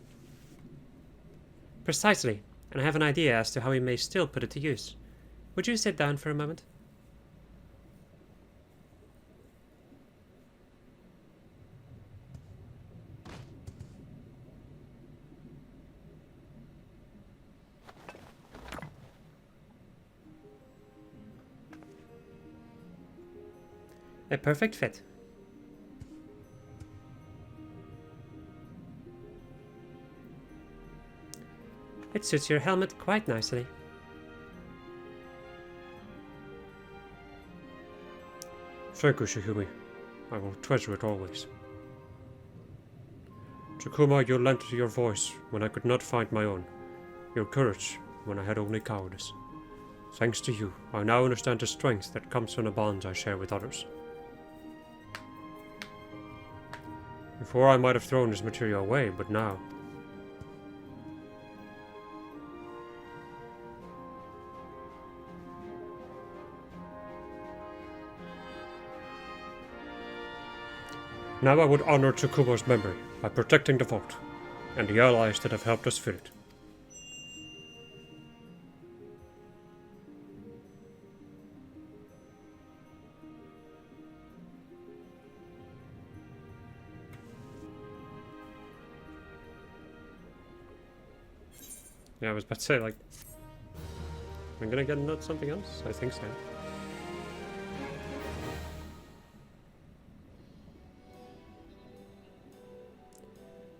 Precisely, and I have an idea as to how we may still put it to use. Would you sit down for a moment? A perfect fit. It suits your helmet quite nicely. Thank you, Shihumi. I will treasure it always. Tsukumo, you lent your voice when I could not find my own. Your courage when I had only cowardice. Thanks to you, I now understand the strength that comes from the bonds I share with others. Before I might have thrown this material away, but now... Now I would honor Tsukumo's memory by protecting the vault, and the allies that have helped us fill it. Yeah, I was about to say, like... I'm gonna get not something else? I think so.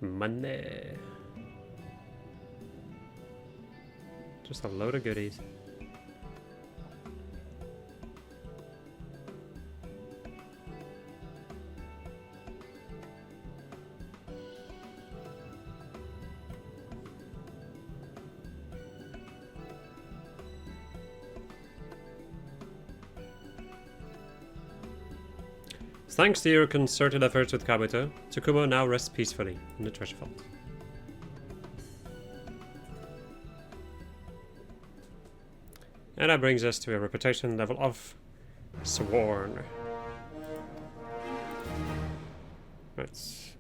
Money. Just a load of goodies. Thanks to your concerted efforts with Kabuto, Tsukumo now rests peacefully in the treasure vault. And that brings us to a reputation level of Sworn. That's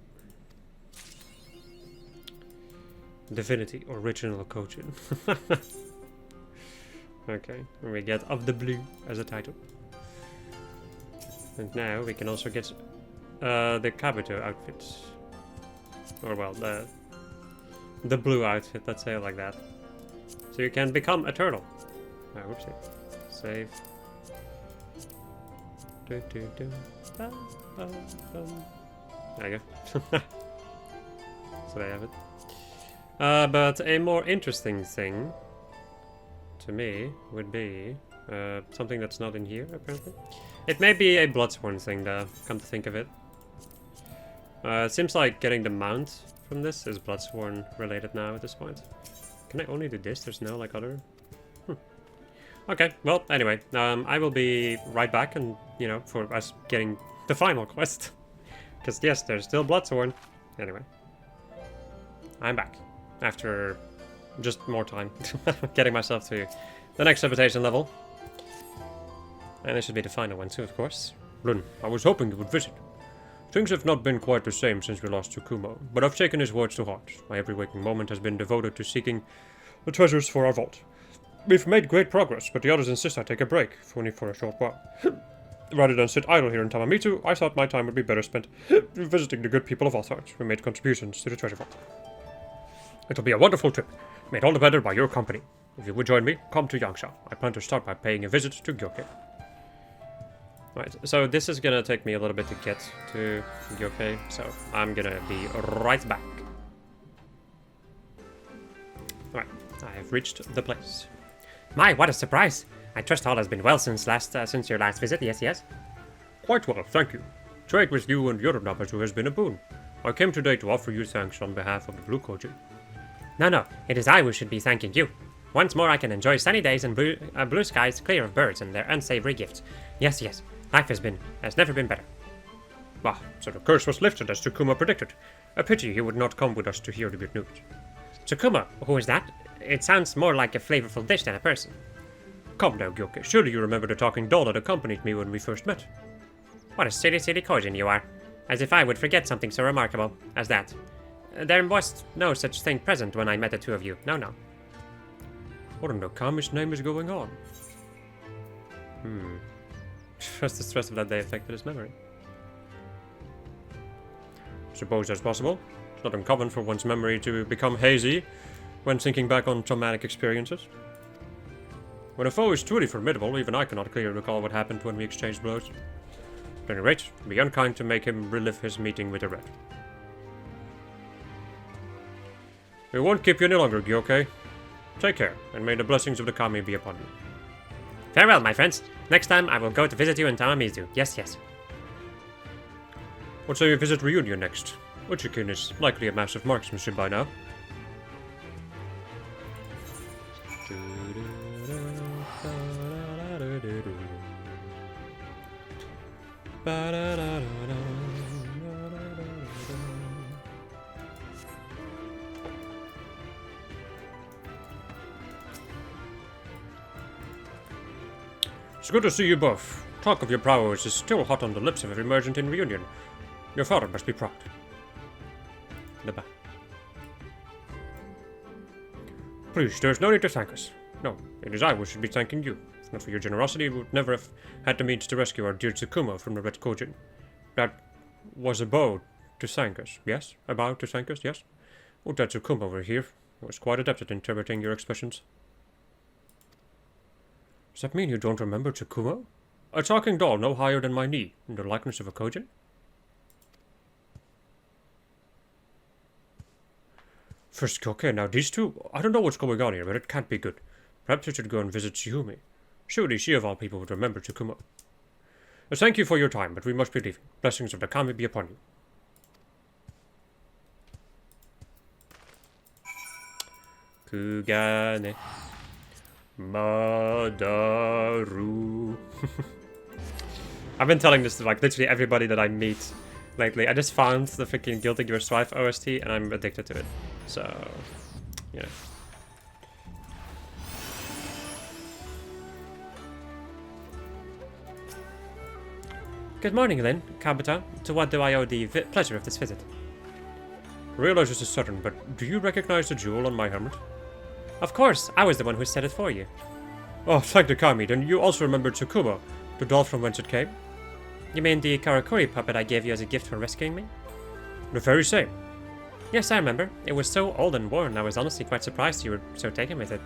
Divinity, original Kojin. Okay, and we get Of the Blue as a title. And now we can also get the Kabuto outfit. Or well, the blue outfit, let's say it like that. So you can become a turtle. Ah, whoopsie. Save. There you go. So there you have it. But a more interesting thing to me would be something that's not in here, apparently. It may be a Bloodsworn thing, though, come to think of it. It seems like getting the mount from this is Bloodsworn related now at this point. Can I only do this? There's no, like, other... Okay, well, anyway, I will be right back and, you know, for us getting the final quest. Because, yes, there's still Bloodsworn. Anyway. I'm back. After just more time. Getting myself to the next reputation level. And it should be the final one too, of course. Lun, I was hoping you would visit. Things have not been quite the same since we lost Tsukumo, but I've taken his words to heart. My every waking moment has been devoted to seeking the treasures for our vault. We've made great progress, but the others insist I take a break, if only for a short while. Rather than sit idle here in Tamamitu, I thought my time would be better spent visiting the good people of Othart, who made contributions to the treasure vault. It'll be a wonderful trip, made all the better by your company. If you would join me, come to Yangsha. I plan to start by paying a visit to Gyoke. Right, so this is gonna take me a little bit to get to Gyoke, so I'm gonna be right back. Right, I have reached the place. My, what a surprise! I trust all has been well since your last visit, yes? Quite well, thank you. Trade with you and the other Nabazu has been a boon. I came today to offer you thanks on behalf of the Blue Kojin. No, it is I who should be thanking you. Once more I can enjoy sunny days and blue skies clear of birds and their unsavory gifts. Yes, life has never been better. Ah, so the curse was lifted as Tsukumo predicted. A pity he would not come with us to hear the good news. Tsukumo, who is that? It sounds more like a flavorful dish than a person. Come now, Gyoke, surely you remember the talking doll that accompanied me when we first met. What a silly Kojin you are. As if I would forget something so remarkable as that. There was no such thing present when I met the two of you. No. What in the Kami's name is going on? Has the stress of that day affected his memory? Suppose that's possible. It's not uncommon for one's memory to become hazy when thinking back on traumatic experiences. When a foe is truly formidable, even I cannot clearly recall what happened when we exchanged blows. At any rate, it'd be unkind to make him relive his meeting with the Red. We won't keep you any longer, Gyoke. Take care, and may the blessings of the Kami be upon you. Farewell, my friends. Next time I will go to visit you in Tamamizu. Yes. What say we visit Reunion next? Uchikin is likely a massive marksmanship by now. It's good to see you both. Talk of your prowess is still hot on the lips of every merchant in Reunion. Your father must be proud. Please, there's no need to thank us. No, it is I who should be thanking you. If not for your generosity, we would never have had the means to rescue our dear Tsukumo from the Red Kojin. That was a bow to thank us, yes? A bow to thank us, yes? Would that Tsukumo were here. He was quite adept at interpreting your expressions. Does that mean you don't remember Tsukumo? A talking doll no higher than my knee, in the likeness of a Kojin? First Gyoke, now these two, I don't know what's going on here, but it can't be good. Perhaps you should go and visit Tsuyumi. Surely she of all people would remember Tsukumo. Thank you for your time, but we must be leaving. Blessings of the Kami be upon you. Kugane. Madaru. I've been telling this to like literally everybody that I meet lately. I just found the freaking Guilty Gear Strive OST and I'm addicted to it. So, yeah. Good morning, Lynn, Kabuto. To what do I owe the pleasure of this visit? I realize this is sudden, but do you recognize the jewel on my helmet? Of course, I was the one who said it for you. Oh, thank the Kami. Then you also remember Tsukumo, the doll from whence it came? You mean the Karakuri puppet I gave you as a gift for rescuing me? The very same. Yes, I remember. It was so old and worn, I was honestly quite surprised you were so taken with it.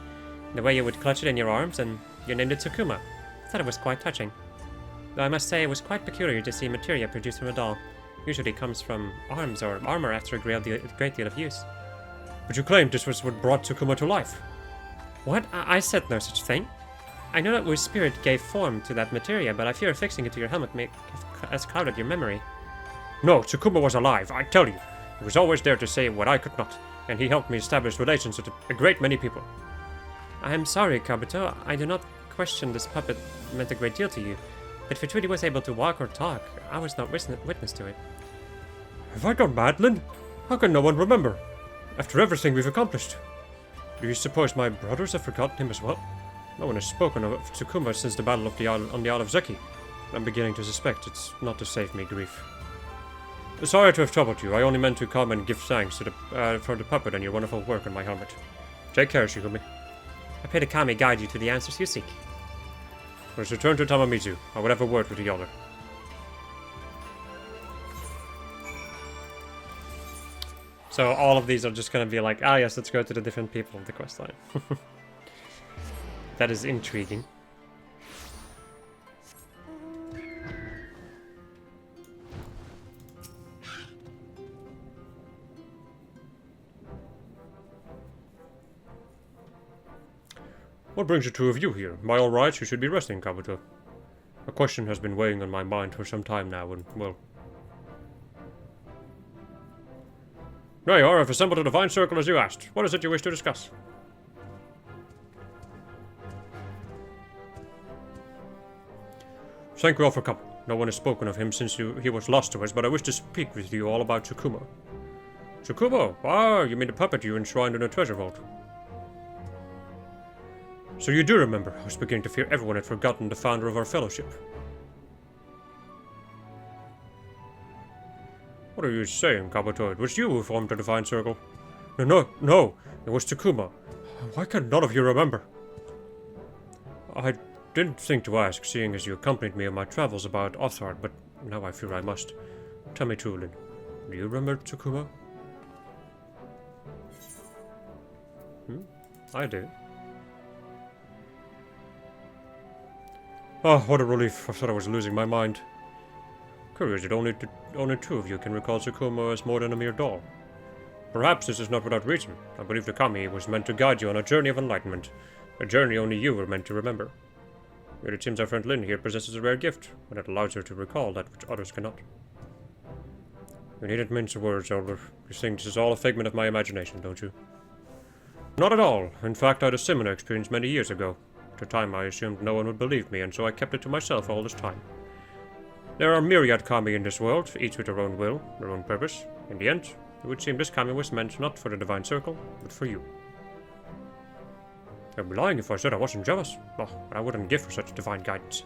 The way you would clutch it in your arms, and you named it Tsukumo. I thought it was quite touching. Though I must say it was quite peculiar to see materia produced from a doll. Usually comes from arms or armor after a great deal of use. But you claimed this was what brought Tsukumo to life. What? I said no such thing. I know that your spirit gave form to that materia, but I fear fixing it to your helmet has clouded your memory. No, Tsukumo was alive, I tell you. He was always there to say what I could not, and he helped me establish relations with a great many people. I am sorry, Kabuto. I do not question this puppet meant a great deal to you. But if it really was able to walk or talk, I was not witness to it. Have I gone mad, Lynn? How can no one remember? After everything we've accomplished. Do you suppose my brothers have forgotten him as well? No one has spoken of Tsukumo since the battle on the Isle of Zeki. I'm beginning to suspect it's not to save me grief. Sorry to have troubled you. I only meant to come and give thanks to for the puppet and your wonderful work on my helmet. Take care, Shigumi. I pray the Kami guide you to the answers you seek. Let us return to Tamamizu. I will have a word with the elder. So all of these are just going to be like, ah yes, let's go to the different people of the questline. That is intriguing. What brings the two of you here? By all rights, you should be resting, Kabuto. A question has been weighing on my mind for some time now, and, well... There you are, I've assembled a divine circle as you asked. What is it you wish to discuss? Thank you all for coming. No one has spoken of him since he was lost to us, but I wish to speak with you all about Tsukumo. Tsukumo? Ah, you mean the puppet you enshrined in a treasure vault. So you do remember. I was beginning to fear everyone had forgotten the founder of our fellowship. What are you saying, Kabuto? It was you who formed the Divine Circle. No, it was Tsukumo. Why can none of you remember? I didn't think to ask, seeing as you accompanied me on my travels about ffXIV, but now I fear I must. Tell me true, Lin. Do you remember Tsukumo? I do. Oh, what a relief. I thought I was losing my mind. Curious that only two of you can recall Tsukumo as more than a mere doll. Perhaps this is not without reason. I believe the Kami was meant to guide you on a journey of enlightenment. A journey only you were meant to remember. Yet it seems our friend Lin here possesses a rare gift, and it allows her to recall that which others cannot. You needn't mince words, Elder. You think this is all a figment of my imagination, don't you? Not at all. In fact, I had a similar experience many years ago. At the time, I assumed no one would believe me, and so I kept it to myself all this time. There are myriad Kami in this world, each with their own will, their own purpose. In the end, it would seem this Kami was meant not for the Divine Circle, but for you. I'd be lying if I said I wasn't jealous. Oh, I wouldn't give for such divine guidance.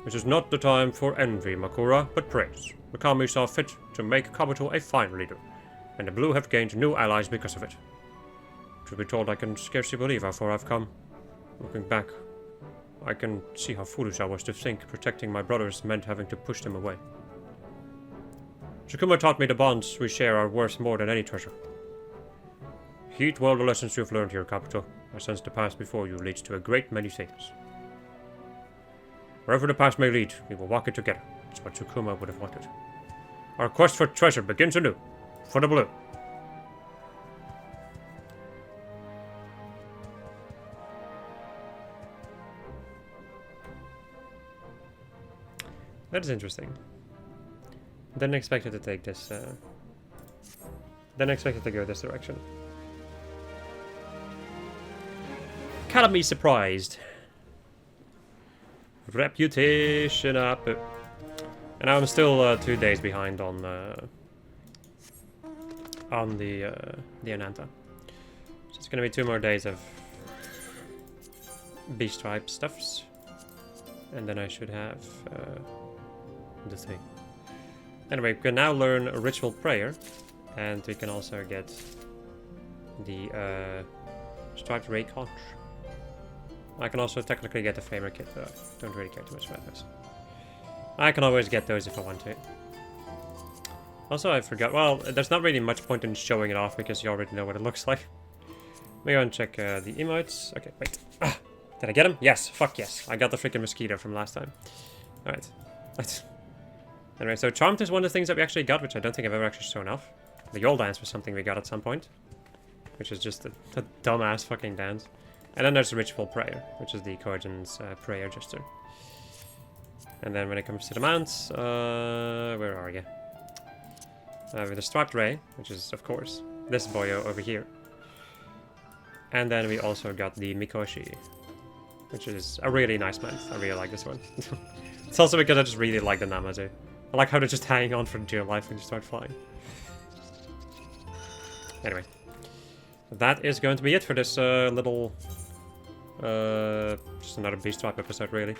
This is not the time for envy, Makura, but praise. The Kami saw fit to make Kabuto a fine leader, and the Blue have gained new allies because of it. Truth be told, I can scarcely believe how far I've come. Looking back, I can see how foolish I was to think protecting my brothers meant having to push them away. Tsukumo taught me the bonds we share are worth more than any treasure. Heed well the lessons you've learned here, Kabuto. I sense the path before you leads to a great many things. Wherever the path may lead, we will walk it together. It's what Tsukumo would have wanted. Our quest for treasure begins anew. For the Blue. That is interesting. Didn't expect it to take this, didn't expect it to go this direction. Kinda me surprised. Reputation up. And I'm still 2 days behind on the Ananta. So it's gonna be 2 more days of beast type stuffs. And then I should have the thing. Anyway, we can now learn a ritual prayer, and we can also get the striped ray conch. I can also technically get the framer kit, but I don't really care too much about those. I can always get those if I want to. Also, I forgot. Well, there's not really much point in showing it off because you already know what it looks like. Let me go and check the emotes. Okay, wait. Ah, did I get him? Yes. Fuck yes. I got the freaking mosquito from last time. Alright. Anyway, so Charmed is one of the things that we actually got, which I don't think I've ever actually shown off. The Yule Dance was something we got at some point, which is just a dumbass fucking dance. And then there's the Ritual Prayer, which is the Kojin's prayer gesture. And then when it comes to the mounts, where are you? With the Striped Ray, which is, of course, this boyo over here. And then we also got the Mikoshi, which is a really nice mount. I really like this one. It's also because I just really like the Namazu. I like how they're just hanging on for dear life when you start flying. Anyway, that is going to be it for this little... just another Beast Swap episode, really.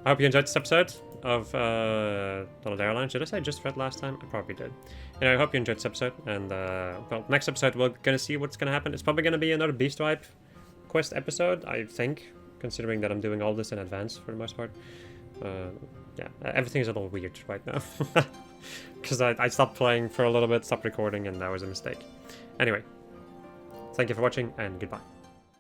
I hope you enjoyed this episode of Little Airlines. Did I say just read last time? I probably did. Anyway, I hope you enjoyed this episode. And, well, next episode we're going to see what's going to happen. It's probably going to be another Beast Wipe quest episode, I think. Considering that I'm doing all this in advance for the most part. Yeah, everything's a little weird right now. Because I stopped playing for a little bit, stopped recording, and that was a mistake. Anyway, thank you for watching, and goodbye.